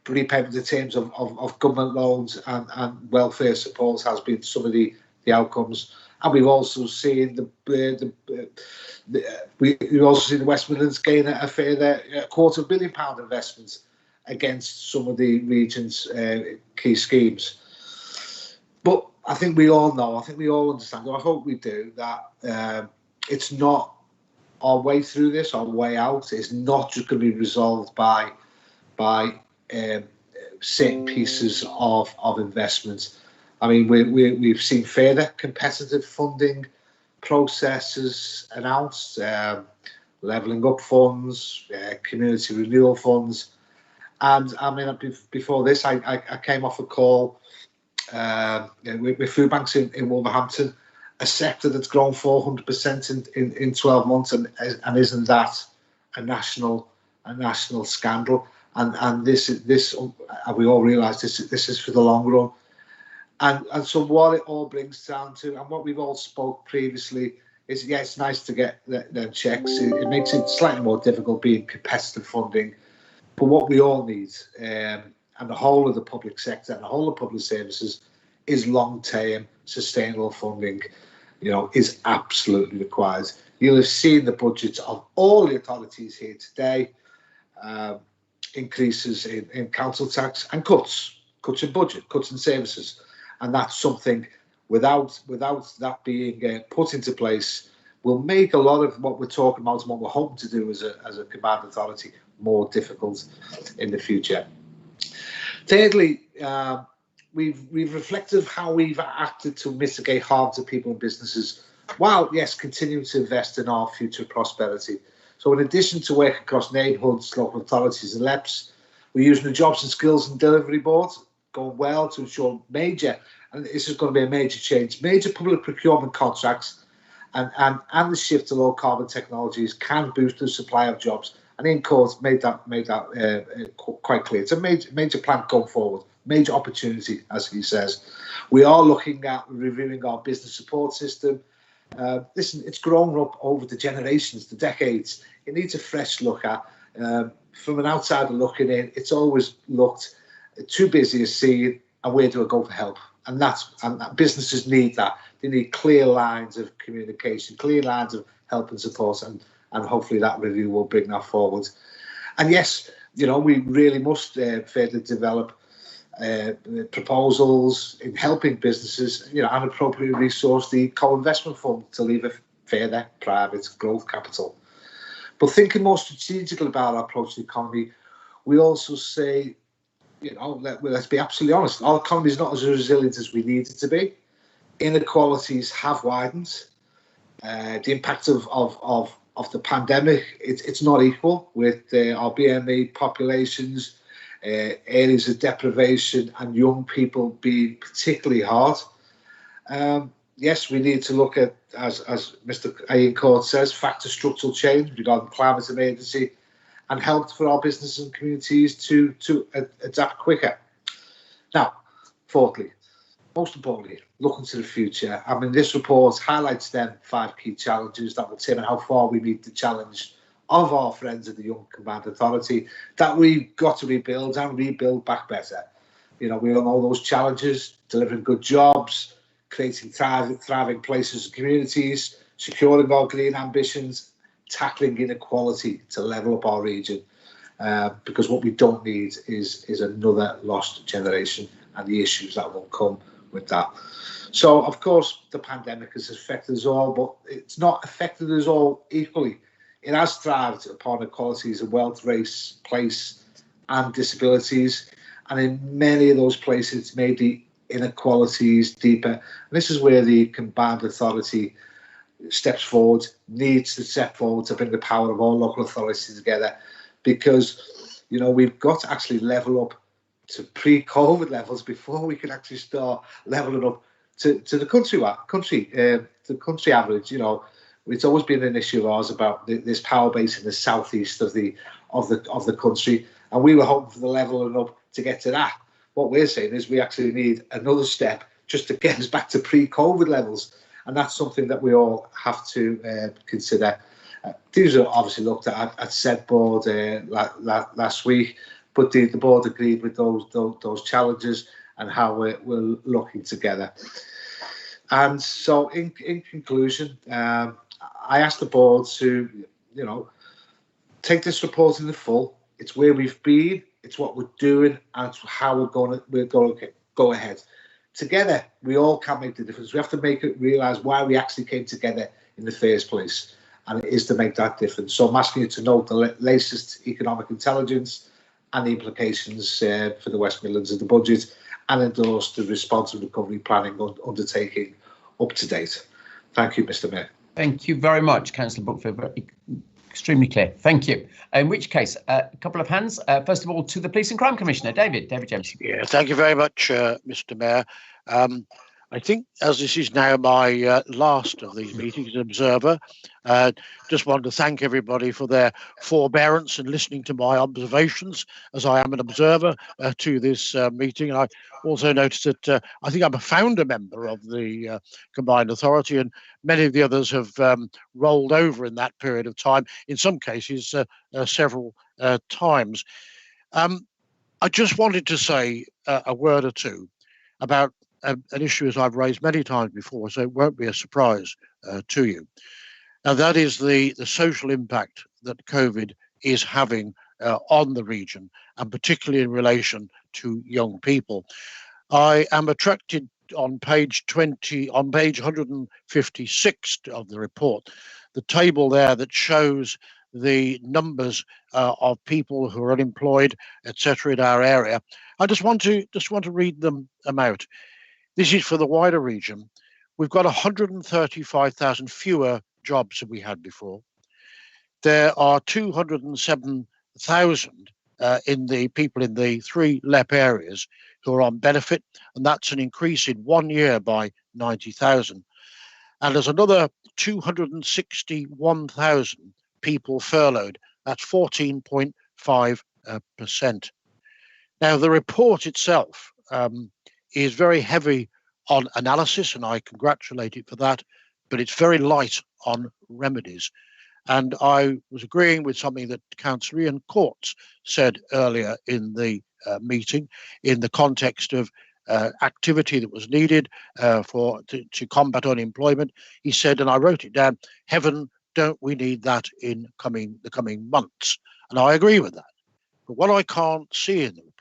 repayment in terms of government loans and welfare supports has been some of the outcomes. And we've also seen we've also seen the West Midlands gain a further £250 million investment against some of the region's key schemes. But I think we all know, I think we all understand, I hope we do, that it's not our way through this, our way out is not just going to be resolved by certain pieces of investment. I mean, we've seen further competitive funding processes announced, levelling up funds, community renewal funds. And I mean, before this, I came off a call with food banks in Wolverhampton, a sector that's grown 400% in 12 months, and isn't that a national scandal? And this we all realise this is for the long run. And so what it all brings down to, and what we've all spoke previously, is it's nice to get them checks. It makes it slightly more difficult being competitive funding. But what we all need, and the whole of the public sector and the whole of public services, is long-term sustainable funding. You know, is absolutely required. You'll have seen the budgets of all the authorities here today. Increases in council tax and cuts in budget, cuts in services. And that's something, without that being put into place, will make a lot of what we're talking about and what we're hoping to do as a combined authority more difficult in the future. Thirdly, we've reflected how we've acted to mitigate harm to people and businesses, while, yes, continuing to invest in our future prosperity. So in addition to work across neighbourhoods, local authorities and LEPs, we're using the Jobs and Skills and Delivery Board, going well to ensure major, and this is going to be a major change, major public procurement contracts and the shift to low carbon technologies can boost the supply of jobs. And in court made that quite clear. It's a major plan going forward, major opportunity, as he says. We are looking at reviewing our business support system. Listen, it's grown up over the generations, the decades. It needs a fresh look at. From an outsider looking in, it's always looked too busy as seeing, and where do I go for help? And businesses need that. They need clear lines of communication, clear lines of help and support, and hopefully that review will bring that forward. And yes, you know, we really must further develop proposals in helping businesses, you know, and appropriately resource the co-investment fund to leave a further private growth capital. But thinking more strategically about our approach to the economy, we also say, you know, let's be absolutely honest, our economy is not as resilient as we need it to be. Inequalities have widened. The impact of the pandemic, it's not equal, with our BME populations, areas of deprivation and young people being particularly hard. Yes, we need to look at, as Mr. Ian Court says, factor structural change regarding climate emergency, and help for our businesses and communities to adapt quicker. Now, fourthly, most importantly, looking to the future. I mean, this report highlights them 5 key challenges that will determine how far we meet the challenge of our friends at the Young Combined Authority, that we've got to rebuild and rebuild back better. You know, we all know those challenges: delivering good jobs, creating thriving places and communities, securing our green ambitions, tackling inequality to level up our region. Because what we don't need is another lost generation and the issues that will come with that. So, of course, the pandemic has affected us all, but it's not affected us all equally. It has thrived upon inequalities of wealth, race, place and disabilities. And in many of those places, it's made the inequalities deeper. And this is where the combined authority steps forward, needs to step forward to bring the power of all local authorities together, because, you know, we've got to actually level up to pre-COVID levels before we can actually start leveling up to the country average. You know, it's always been an issue of ours about this power base in the southeast of the country, and we were hoping for the leveling up to get to that. What we're saying is we actually need another step just to get us back to pre-COVID levels, and that's something that we all have to consider. These are obviously looked at said board last week, but the board agreed with those challenges and how we're looking together. And so, in conclusion, I asked the board to, you know, take this report in the full. It's where we've been, it's what we're doing, and it's how we're going to go ahead. Together, we all can make the difference. We have to make it realise why we actually came together in the first place, and it is to make that difference. So I'm asking you to note the latest economic intelligence and the implications for the West Midlands of the budget, and endorse the responsive recovery planning undertaking up to date. Thank you, Mr. Mayor. Thank you very much, Councillor Brookfield. Extremely clear. Thank you. In which case, a couple of hands. First of all, to the Police and Crime Commissioner, David James. Yeah, thank you very much, Mr. Mayor. I think, as this is now my last of these meetings as an observer, just wanted to thank everybody for their forbearance and listening to my observations, as I am an observer to this meeting. And I also noticed that I think I'm a founder member of the Combined Authority, and many of the others have rolled over in that period of time, in some cases several times. I just wanted to say a word or two about an issue as I've raised many times before, so it won't be a surprise to you. And that is the social impact that COVID is having on the region, and particularly in relation to young people. I am attracted on page 156 of the report, the table there that shows the numbers of people who are unemployed, etc., in our area. I just want to read them out. This is for the wider region. We've got 135,000 fewer jobs than we had before. There are 207,000 in the people in the 3 LEP areas who are on benefit, and that's an increase in 1 year by 90,000. And there's another 261,000 people furloughed. That's 14.5%. Now, the report itself is very heavy on analysis, and I congratulate it for that, but it's very light on remedies. And I was agreeing with something that Councillor Ian Courts said earlier in the meeting, in the context of activity that was needed to combat unemployment. He said, and I wrote it down, heaven, don't we need that in the coming months? And I agree with that. But what I can't see in the report,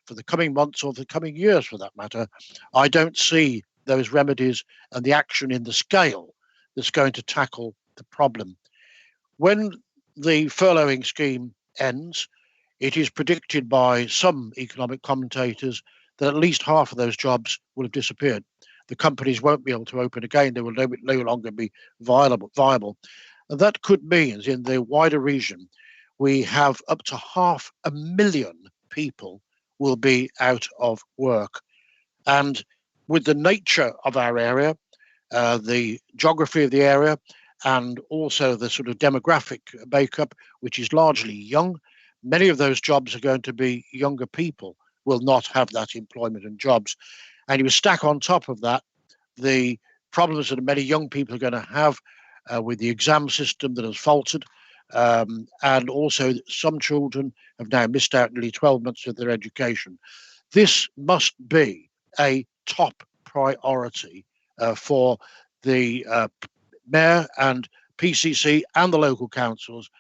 for the coming months or the coming years for that matter, I don't see those remedies and the action in the scale that's going to tackle the problem. When the furloughing scheme ends, it is predicted by some economic commentators that at least half of those jobs will have disappeared. The companies won't be able to open again. They will no longer be viable. And that could mean, in the wider region, we have up to 500,000 people will be out of work. And with the nature of our area, the geography of the area, and also the sort of demographic makeup, which is largely young, many of those jobs are going to be younger people will not have that employment and jobs. And you stack on top of that the problems that many young people are going to have with the exam system that has faltered, and also some children have now missed out nearly 12 months of their education. This must be a top priority for the Mayor and PCC and the local councils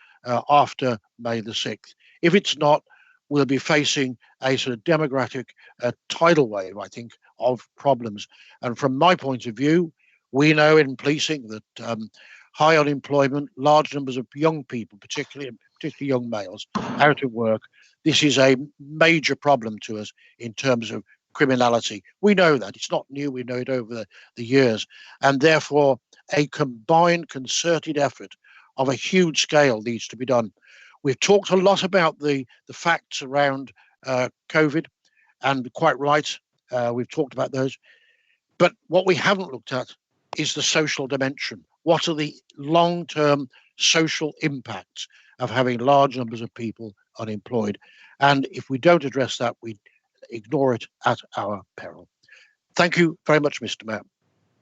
after May the 6th. If it's not, we'll be facing a sort of demographic tidal wave, I think, of problems. And from my point of view, we know in policing that high unemployment, large numbers of young people, particularly young males, out of work. This is a major problem to us in terms of criminality. We know that. It's not new. We know it over the years. And therefore, a combined, concerted effort of a huge scale needs to be done. We've talked a lot about the facts around COVID, and quite right, we've talked about those. But what we haven't looked at is the social dimension. What are the long-term social impacts of having large numbers of people unemployed? And if we don't address that, we ignore it at our peril. Thank you very much, Mr. Mayor.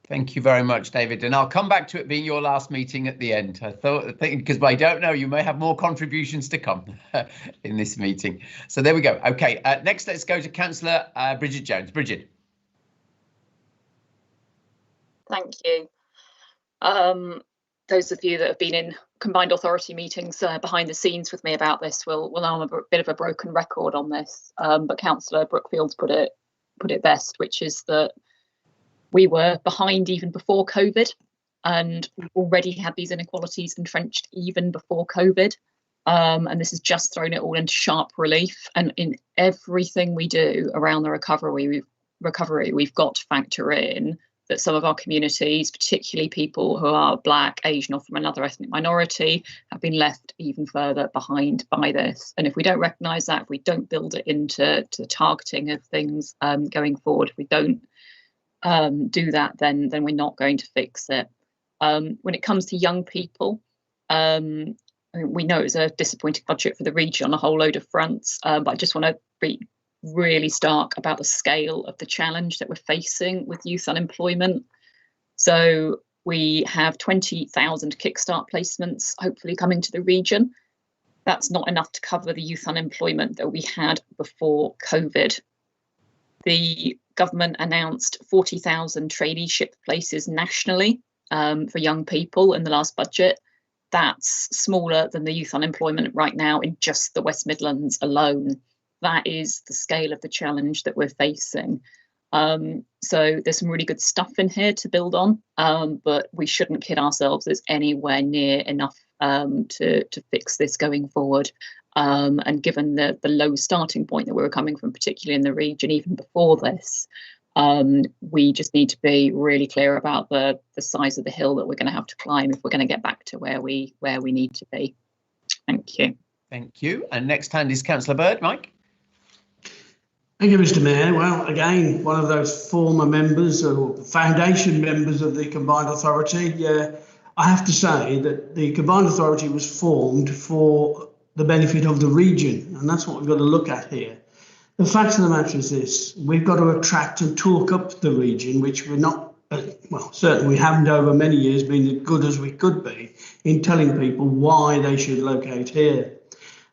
Thank you very much, David. And I'll come back to it being your last meeting at the end. I think because I don't know, you may have more contributions to come in this meeting. So there we go. OK, next, let's go to Councillor Bridget Jones. Bridget. Thank you. Those of you that have been in combined authority meetings behind the scenes with me about this will know I'm a bit of a broken record on this. But Councillor Brookfield's put it best, which is that we were behind even before COVID, and we already had these inequalities entrenched even before COVID. And this has just thrown it all into sharp relief. And in everything we do around the recovery, we've got to factor in that some of our communities, particularly people who are Black, Asian, or from another ethnic minority, have been left even further behind by this. And if we don't recognise that, if we don't build it into the targeting of things going forward, if we don't do that, then we're not going to fix it. When it comes to young people, we know it's a disappointing budget for the region on a whole load of fronts, but I just want to be really stark about the scale of the challenge that we're facing with youth unemployment. So we have 20,000 Kickstart placements hopefully coming to the region. That's not enough to cover the youth unemployment that we had before COVID. The government announced 40,000 traineeship places nationally for young people in the last budget. That's smaller than the youth unemployment right now in just the West Midlands alone. That is the scale of the challenge that we're facing. So there's some really good stuff in here to build on, but we shouldn't kid ourselves. There's anywhere near enough to fix this going forward. And given the low starting point that we were coming from, particularly in the region, even before this, we just need to be really clear about the size of the hill that we're going to have to climb if we're going to get back to where we need to be. Thank you. Thank you. And next hand is Councillor Bird. Mike. Thank you, Mr. Mayor. Well, again, one of those former members or foundation members of the Combined Authority. I have to say that the Combined Authority was formed for the benefit of the region, and that's what we've got to look at here. The fact of the matter is this: we've got to attract and talk up the region, which we're not, well, certainly we haven't over many years been as good as we could be in telling people why they should locate here.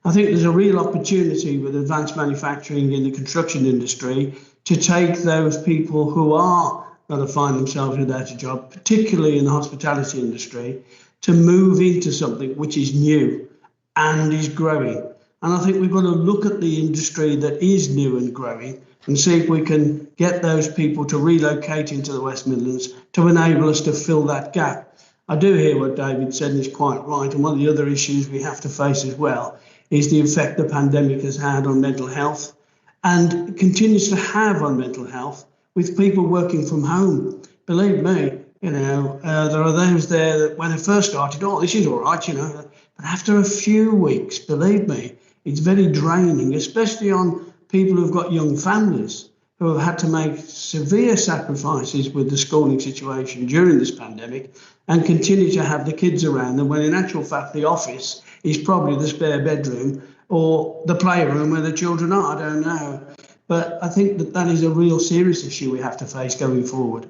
I think there's a real opportunity with advanced manufacturing in the construction industry to take those people who are going to find themselves without a job, particularly in the hospitality industry, to move into something which is new and is growing. And I think we've got to look at the industry that is new and growing and see if we can get those people to relocate into the West Midlands to enable us to fill that gap. I do hear what David said, and it's quite right. And one of the other issues we have to face as well is the effect the pandemic has had on mental health and continues to have on mental health with people working from home. Believe me, there are those there that when it first started, oh, this is all right, but after a few weeks, believe me, it's very draining, especially on people who've got young families who have had to make severe sacrifices with the schooling situation during this pandemic and continue to have the kids around them when in actual fact the office is probably the spare bedroom or the playroom where the children are, I don't know. But I think that is a real serious issue we have to face going forward.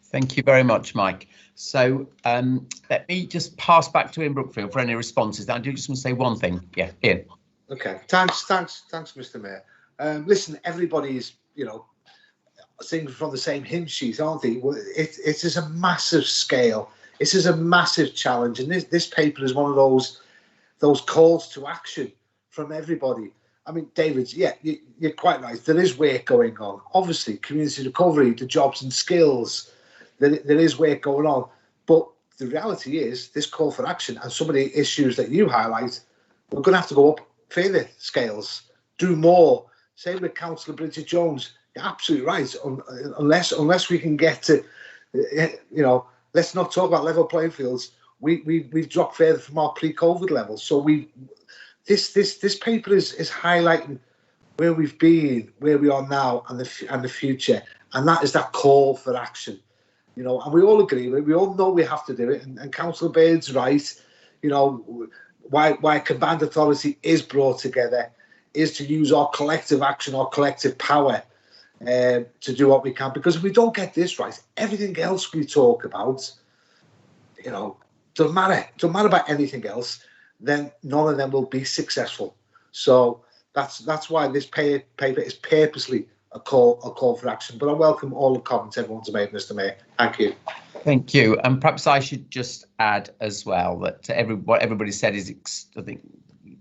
Thank you very much, Mike. So let me just pass back to Ian Brookfield for any responses. I do just want to say one thing. Yeah, Ian. Okay, thanks, Mr. Mayor. Listen, everybody's, singing from the same hymn sheet, aren't they? It is a massive scale. This is a massive challenge, and this paper is one of those calls to action from everybody. I mean, David, yeah, you're quite right. There is work going on. Obviously, community recovery, the jobs and skills, there is work going on. But the reality is, this call for action and some of the issues that you highlight, we're going to have to go up further scales, do more. Same with Councillor Bridget Jones. You're absolutely right. Unless we can get to, let's not talk about level playing fields. We've dropped further from our pre-COVID levels. So this paper is highlighting where we've been, where we are now, and the future, and that is that call for action. And we all agree with it. We all know we have to do it. And Councillor Baird's right. Why combined authority is brought together is to use our collective action, our collective power to do what we can. Because if we don't get this right, everything else we talk about, don't matter about anything else, then none of them will be successful. So that's why this paper is purposely a call for action. But I welcome all the comments everyone's made, Mr. Mayor. Thank you. Thank you. And perhaps I should just add as well that what everybody said is, I think,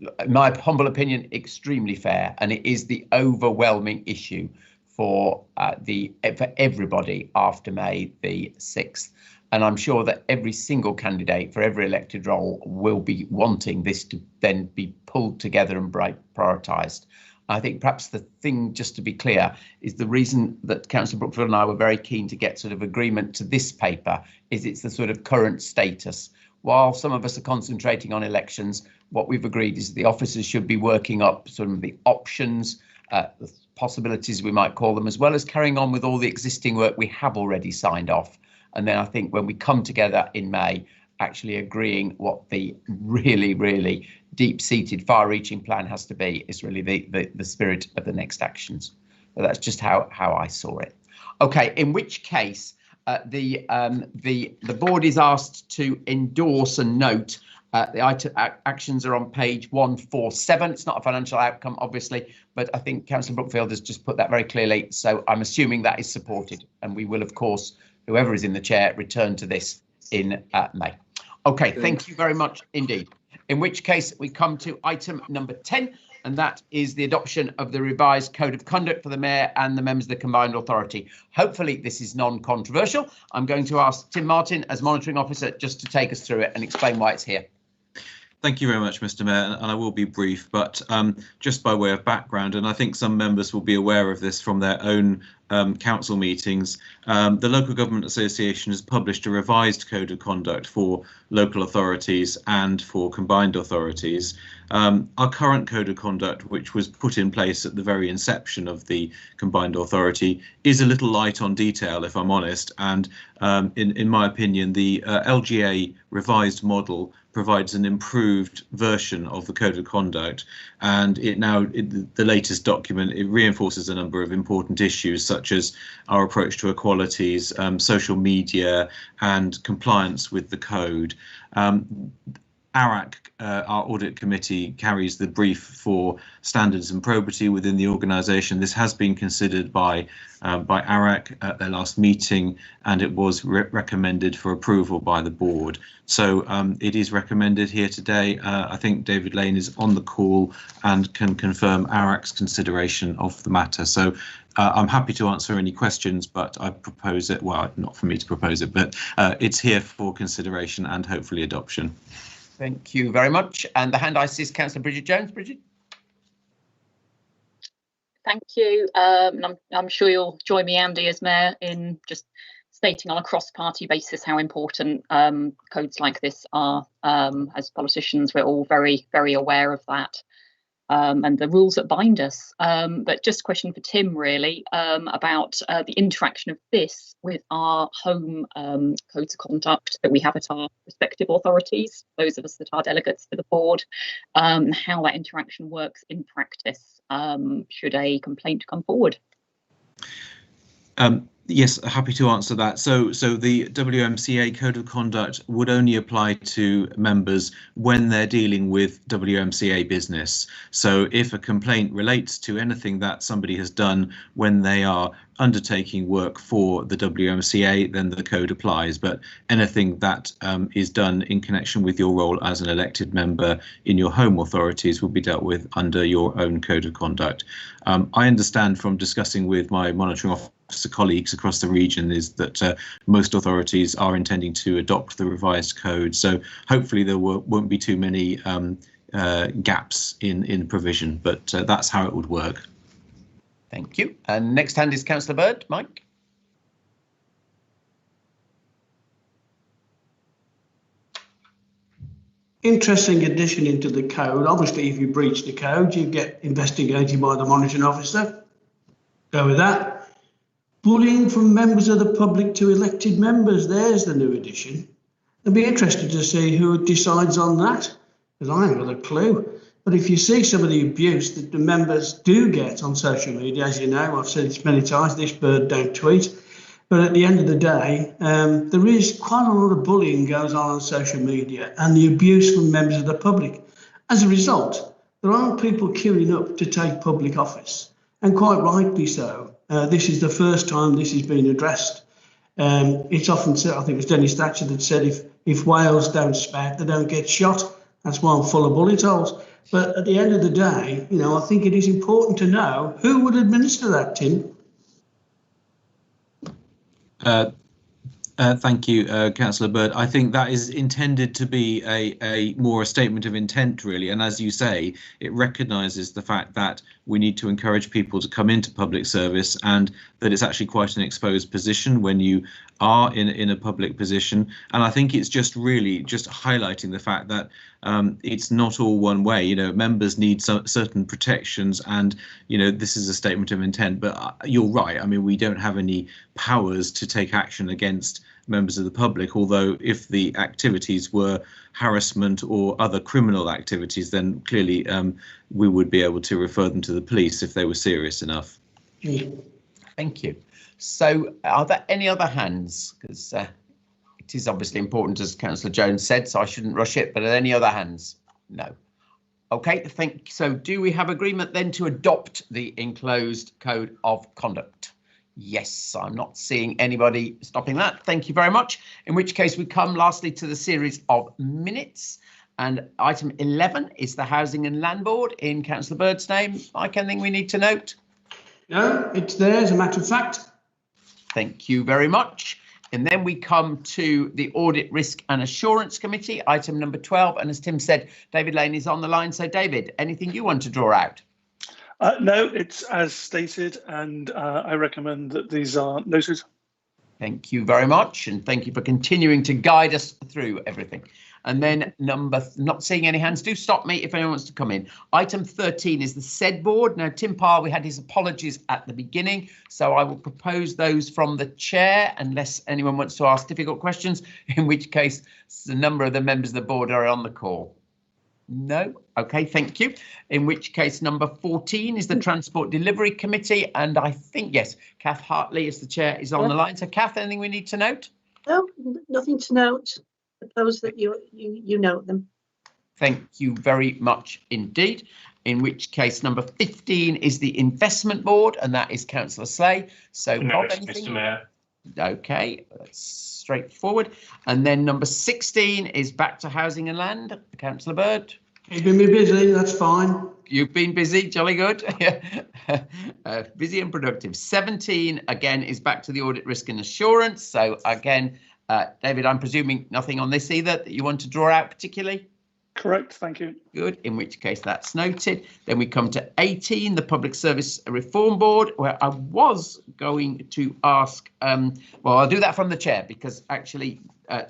in my humble opinion, extremely fair, and it is the overwhelming issue for everybody after May the 6th. And I'm sure that every single candidate for every elected role will be wanting this to then be pulled together and prioritised. I think perhaps the thing, just to be clear, is the reason that Councillor Brookfield and I were very keen to get sort of agreement to this paper is it's the sort of current status. While some of us are concentrating on elections, what we've agreed is the officers should be working up sort of the options, the possibilities we might call them, as well as carrying on with all the existing work we have already signed off. And then I think when we come together in May, actually agreeing what the really, really deep-seated, far-reaching plan has to be is really the spirit of the next actions. But that's just how I saw it. Okay, in which case the board is asked to endorse and note the item actions are on page 147. It's not a financial outcome, obviously, but I think Councillor Brookfield has just put that very clearly. So I'm assuming that is supported, and we will, of course, whoever is in the chair, return to this in May. OK, thank you very much indeed. In which case we come to item number 10, and that is the adoption of the revised code of conduct for the mayor and the members of the combined authority. Hopefully this is non-controversial. I'm going to ask Tim Martin as monitoring officer just to take us through it and explain why it's here. Thank you very much, Mr. Mayor, and I will be brief, but just by way of background, and I think some members will be aware of this from their own council meetings, the Local Government Association has published a revised code of conduct for local authorities and for combined authorities. Our current code of conduct, which was put in place at the very inception of the combined authority, is a little light on detail, if I'm honest, and in my opinion, the LGA revised model provides an improved version of the code of conduct, and the latest document, it reinforces a number of important issues such as our approach to equalities, social media and compliance with the code. ARAC, our audit committee, carries the brief for standards and probity within the organisation. This has been considered by ARAC at their last meeting, and it was recommended for approval by the board. So it is recommended here today. I think David Lane is on the call and can confirm ARAC's consideration of the matter. So I'm happy to answer any questions, but I propose it, well, not for me to propose it, but it's here for consideration and hopefully adoption. Thank you very much. And the hand I see is Councillor Bridget Jones. Bridget. Thank you. And I'm sure you'll join me, Andy, as Mayor, in just stating on a cross-party basis how important codes like this are. As politicians, we're all very, very aware of that. And the rules that bind us. But just a question for Tim, really, about the interaction of this with our home codes of conduct that we have at our respective authorities, those of us that are delegates to the board, how that interaction works in practice, should a complaint come forward. Yes, happy to answer that. So the WMCA Code of Conduct would only apply to members when they're dealing with WMCA business. So if a complaint relates to anything that somebody has done when they are undertaking work for the WMCA, then the code applies. But anything that is done in connection with your role as an elected member in your home authorities will be dealt with under your own code of conduct. I understand from discussing with my monitoring officer colleagues across the region is that most authorities are intending to adopt the revised code. So hopefully there won't be too many gaps in provision, but that's how it would work. Thank you. And next hand is Councillor Bird. Mike. Interesting addition into the code. Obviously, if you breach the code, you get investigated by the monitoring officer. Go with that. Bullying from members of the public to elected members. There's the new addition. I'd be interested to see who decides on that, because I haven't got a clue. But if you see some of the abuse that the members do get on social media, as you know, I've said this many times, this bird don't tweet. But at the end of the day, there is quite a lot of bullying goes on social media and the abuse from members of the public. As a result, there aren't people queuing up to take public office, and quite rightly so. This is the first time this has been addressed. It's often said, I think it was Dennis Thatcher that said, if whales don't spout, they don't get shot. That's why I'm full of bullet holes. But at the end of the day, you know, I think it is important to know who would administer that, Tim. Thank you, Councillor Bird. I think that is intended to be a more a statement of intent, really. And as you say, it recognises the fact that we need to encourage people to come into public service, and that it's actually quite an exposed position when you are in a public position. And I think it's just really just highlighting the fact that it's not all one way. You know, members need certain protections, and you know, this is a statement of intent. But you're right. I mean, we don't have any powers to take action against members of the public, although if the activities were harassment or other criminal activities, then clearly we would be able to refer them to the police if they were serious enough. Thank you. So are there any other hands? Because it is obviously important, as Councillor Jones said, so I shouldn't rush it, but are there any other hands? No. OK, so do we have agreement then to adopt the enclosed code of conduct? Yes, I'm not seeing anybody stopping that. Thank you very much. In which case we come lastly to the series of minutes. And item 11 is the Housing and Land Board in Councillor Bird's name. Mike, anything we need to note? No, it's there as a matter of fact. Thank you very much. And then we come to the Audit, Risk and Assurance Committee, item number 12. And as Tim said, David Lane is on the line. So David, anything you want to draw out? No, it's as stated, and I recommend that these are noted. Thank you very much, and thank you for continuing to guide us through everything. And then not seeing any hands, do stop me if anyone wants to come in. Item 13 is the SED board. Now, Tim Parr, we had his apologies at the beginning, so I will propose those from the chair, unless anyone wants to ask difficult questions, in which case a number of the members of the board are on the call. No? OK, thank you. In which case, number 14 is the Transport Delivery Committee. And I think, yes, Kath Hartley as the chair is on the line. So, Kath, anything we need to note? No, nothing to note. Suppose that you note them. Thank you very much indeed. In which case, number 15 is the Investment Board, and that is Councillor Slay. So, No, Bob, anything? Mr. Mayor. OK, that's straightforward. And then number 16 is back to Housing and Land. Councillor Bird. Keeping me busy, that's fine. You've been busy, jolly good. Busy and productive. 17 again is back to the Audit, Risk and Assurance. So again, David, I'm presuming nothing on this either that you want to draw out particularly? Correct, thank you. Good, in which case that's noted. Then we come to 18, the Public Service Reform Board, where I was going to ask, well, I'll do that from the chair because actually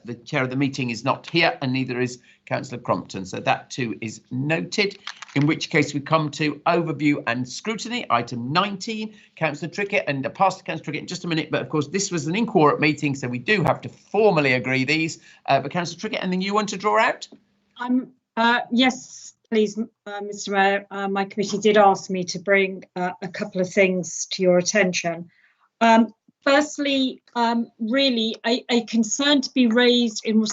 the chair of the meeting is not here and neither is Councillor Crompton. So that too is noted, in which case we come to overview and scrutiny, item 19, Councillor Trickett, and I'll pass to Councillor Trickett in just a minute. But of course, this was an in-quorum meeting, so we do have to formally agree these. But Councillor Trickett, anything you want to draw out? Yes, please, Mr. Mayor. My committee did ask me to bring a couple of things to your attention. Firstly, really a concern to be raised in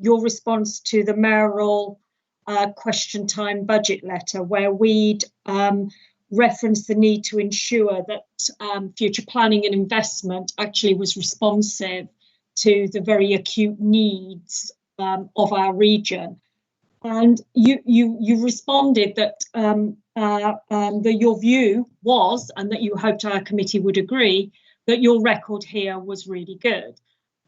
your response to the mayoral question time budget letter, where we'd referenced the need to ensure that future planning and investment actually was responsive to the very acute needs of our region. And you responded that your view was, and that you hoped our committee would agree, that your record here was really good.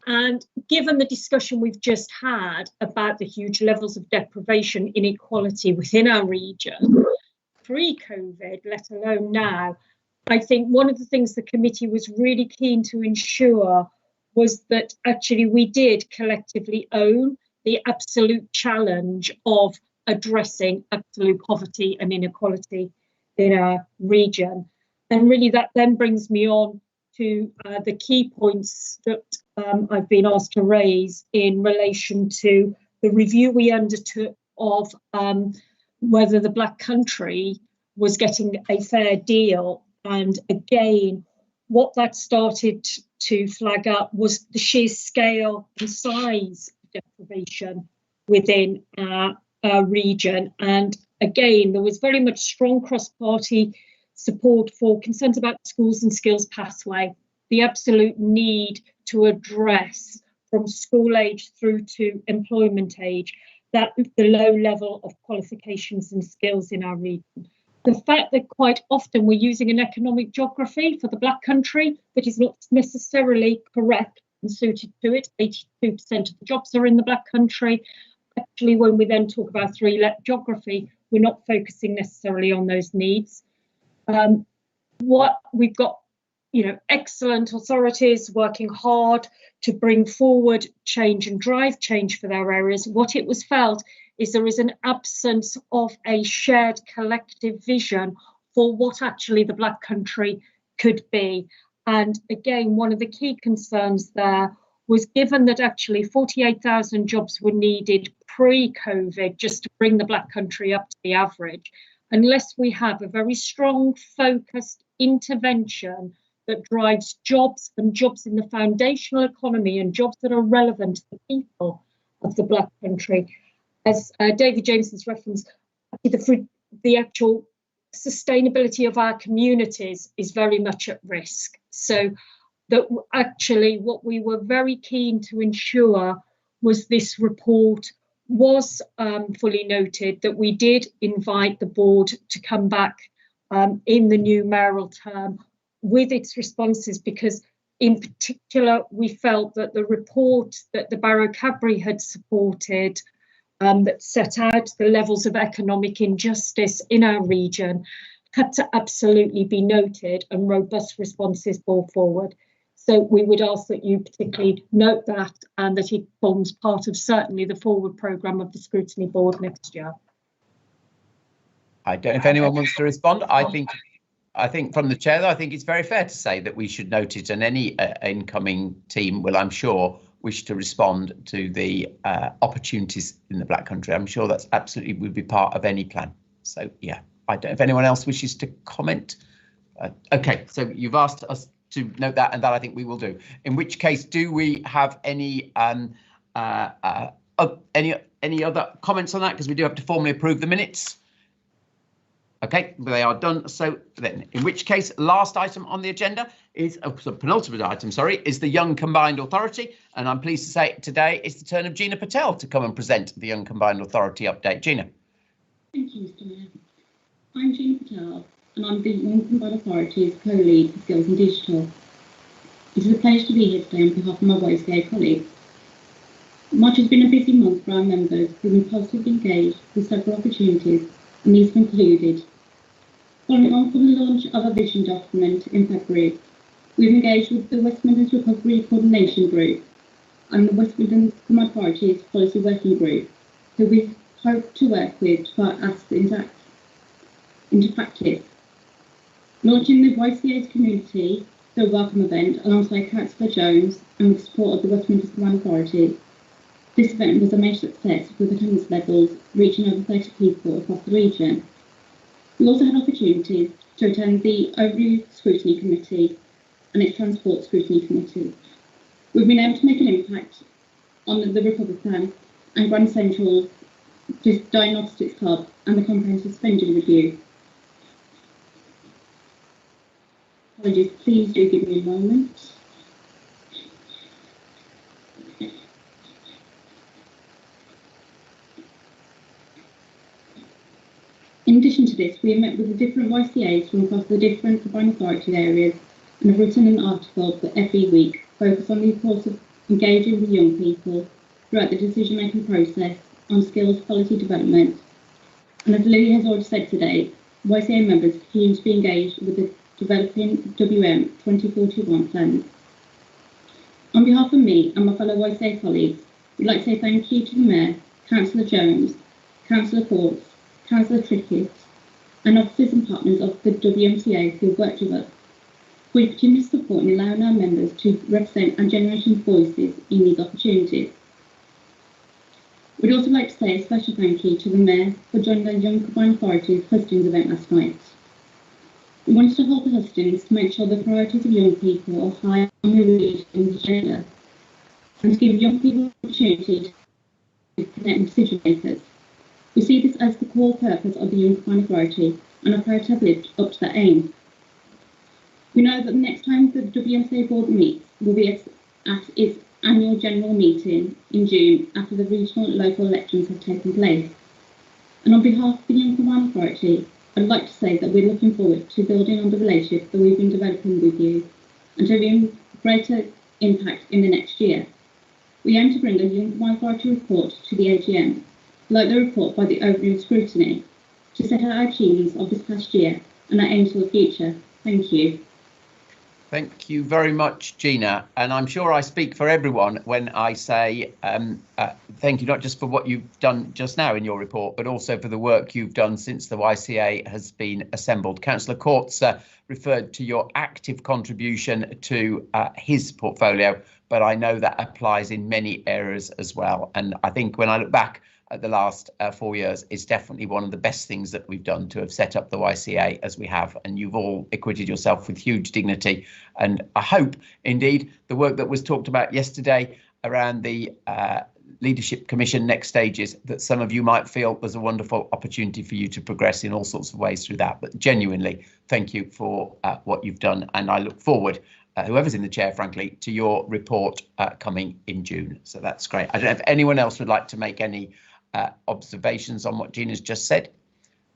And given the discussion we've just had about the huge levels of deprivation, inequality within our region, pre-COVID, let alone now, I think one of the things the committee was really keen to ensure was that actually we did collectively own the absolute challenge of addressing absolute poverty and inequality in our region. And really that then brings me on to the key points that I've been asked to raise in relation to the review we undertook of whether the Black Country was getting a fair deal. And again, what that started to flag up was the sheer scale and size of deprivation within our region. And again, there was very much strong cross-party support for concerns about schools and skills pathway, the absolute need to address from school age through to employment age, that the low level of qualifications and skills in our region. The fact that quite often we're using an economic geography for the Black Country that is not necessarily correct and suited to it. 82% of the jobs are in the Black Country. Actually, when we then talk about three-let geography, we're not focusing necessarily on those needs. What we've got, excellent authorities working hard to bring forward change and drive change for their areas. What it was felt is there is an absence of a shared collective vision for what actually the Black Country could be. And again, one of the key concerns there was, given that actually 48,000 jobs were needed pre-COVID just to bring the Black Country up to the average, unless we have a very strong, focused intervention that drives jobs and jobs in the foundational economy and jobs that are relevant to the people of the Black Country. As David Jameson's referenced, the actual sustainability of our communities is very much at risk. So that actually what we were very keen to ensure was this report was fully noted, that we did invite the board to come back in the new mayoral term with its responses, because in particular we felt that the report that the Barrow Cadbury had supported that set out the levels of economic injustice in our region had to absolutely be noted and robust responses brought forward. So we would ask that you particularly note that, and that it forms part of certainly the forward programme of the Scrutiny Board next year. I don't know if anyone wants to respond. I think from the chair, I think it's very fair to say that we should note it, and any incoming team will, I'm sure, wish to respond to the opportunities in the Black Country. I'm sure that's absolutely would be part of any plan. So yeah, I don't know if anyone else wishes to comment. Okay, so you've asked us to note that, and that I think we will do. In which case, do we have any other comments on that? Because we do have to formally approve the minutes. Okay, they are done. So then, in which case, last item on the agenda is, penultimate item, sorry, is the Young Combined Authority. And I'm pleased to say today it's the turn of Gina Patel to come and present the Young Combined Authority update. Gina. Thank you, Mr. Mayor. I'm Gina Patel, and I'm the Young Combined Authority's co-lead for Skills and Digital. It is a pleasure to be here today on behalf of my WMCA colleagues. March has been a busy month for our members who've been positively engaged with several opportunities, and these have included: following on from the launch of a vision document in February, we've engaged with the West Midlands Recovery Coordination Group and the West Midlands Combined Authorities Policy Working Group, who we hope to work with to put assets into practice. Launching the YCA's Community the Welcome event alongside Councillor Jones and with support of the West Midlands Combined Authorities. This event was a major success, with attendance levels reaching over 30 people across the region. We also had opportunities to attend the Overview Scrutiny Committee and its Transport Scrutiny Committee. We've been able to make an impact on the Recovery Plan and Grand Central's Diagnostics Hub and the Comprehensive Spending Review. Apologies, please do give me a moment. In addition to this, we have met with the different YCAs from across the different combined authority areas and have written an article for every week focused on the engaging with young people throughout the decision-making process on skills quality development. And as Lily has already said today, YCA members are keen to be engaged with the developing WM 2041 plans. On behalf of me and my fellow YCA colleagues, we'd like to say thank you to the Mayor, Councillor Jones, Councillor Courts, Councillor Trickett, and officers and partners of the WMCA who have worked with us for your continued support in allowing our members to represent our generation's voices in these opportunities. We'd also like to say a special thank you to the Mayor for joining the Young Combined Authority's hustings event last night. We wanted to hold the hustings to make sure the priorities of young people are high on the region's agenda and to give young people the opportunity to connect with decision makers. We see this as the core purpose of the Young Combined Authority and are proud to have lived up to that aim. We know that the next time the WMCA board meets will be at its annual general meeting in June after the regional and local elections have taken place. And on behalf of the Young Combined Authority, I'd like to say that we're looking forward to building on the relationship that we've been developing with you and to having greater impact in the next year. We aim to bring a Young Combined Authority report to the AGM, like the report by the Overview Scrutiny, to set out our achievements of this past year and our aims for the future. Thank you. Thank you very much, Gina. And I'm sure I speak for everyone when I say thank you, not just for what you've done just now in your report, but also for the work you've done since the YCA has been assembled. Councillor Courts referred to your active contribution to his portfolio, but I know that applies in many areas as well. And I think when I look back at the last 4 years, it's definitely one of the best things that we've done to have set up the YCA as we have, and you've all acquitted yourself with huge dignity. And I hope indeed the work that was talked about yesterday around the Leadership Commission next stages, that some of you might feel there's a wonderful opportunity for you to progress in all sorts of ways through that. But genuinely, thank you for what you've done, and I look forward, whoever's in the chair, frankly, to your report coming in June. So that's great. I don't know if anyone else would like to make any observations on what Gina's just said.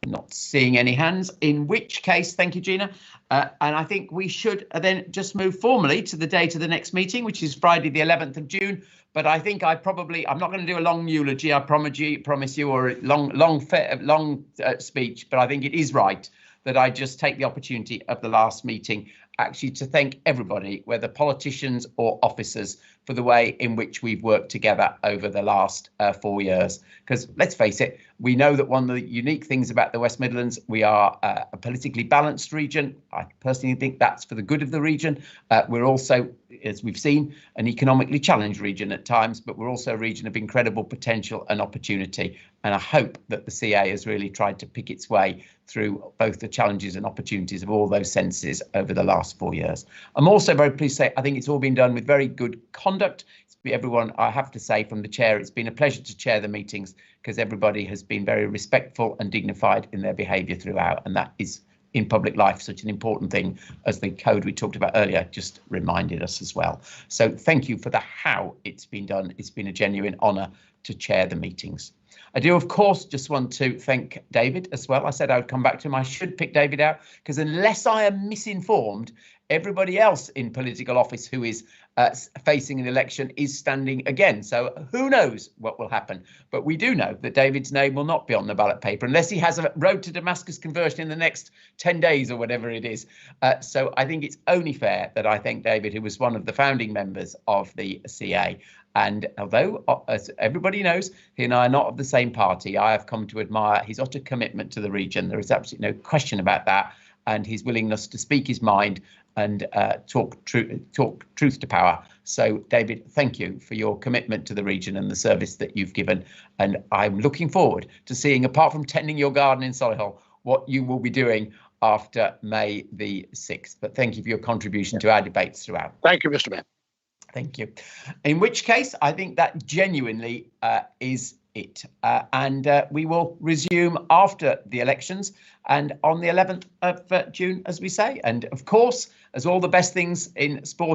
Not seeing any hands, in which case, thank you, Gina. And I think we should then just move formally to the date of the next meeting, which is Friday, the 11th of June. But I think I'm not going to do a long eulogy, I promise you, or a long speech. But I think it is right that I just take the opportunity of the last meeting actually to thank everybody, whether politicians or officers, for the way in which we've worked together over the last 4 years. Because let's face it, we know that one of the unique things about the West Midlands, we are a politically balanced region. I personally think that's for the good of the region. We're also, as we've seen, an economically challenged region at times, but we're also a region of incredible potential and opportunity. And I hope that the CA has really tried to pick its way through both the challenges and opportunities of all those senses over the last 4 years. I'm also very pleased to say I think it's all been done with very good conduct. Everyone, I have to say, from the chair, it's been a pleasure to chair the meetings because everybody has been very respectful and dignified in their behaviour throughout, and that is in public life such an important thing, as the code we talked about earlier just reminded us as well. So thank you for the how it's been done. It's been a genuine honour to chair the meetings. I do, of course, just want to thank David as well. I said I would come back to him. I should pick David out because unless I am misinformed, everybody else in political office who is facing an election is standing again. So who knows what will happen? But we do know that David's name will not be on the ballot paper unless he has a road to Damascus conversion in the next 10 days or whatever it is. So I think it's only fair that I thank David, who was one of the founding members of the CA. And although, as everybody knows, he and I are not of the same party, I have come to admire his utter commitment to the region. There is absolutely no question about that. And his willingness to speak his mind and talk truth to power. So, David, thank you for your commitment to the region and the service that you've given. And I'm looking forward to seeing, apart from tending your garden in Solihull, what you will be doing after May the 6th. But thank you for your contribution to our debates throughout. Thank you, Mr. Mayor. Thank you. In which case, I think that genuinely is it. And we will resume after the elections and on the 11th of June, as we say. And of course, as all the best things in sport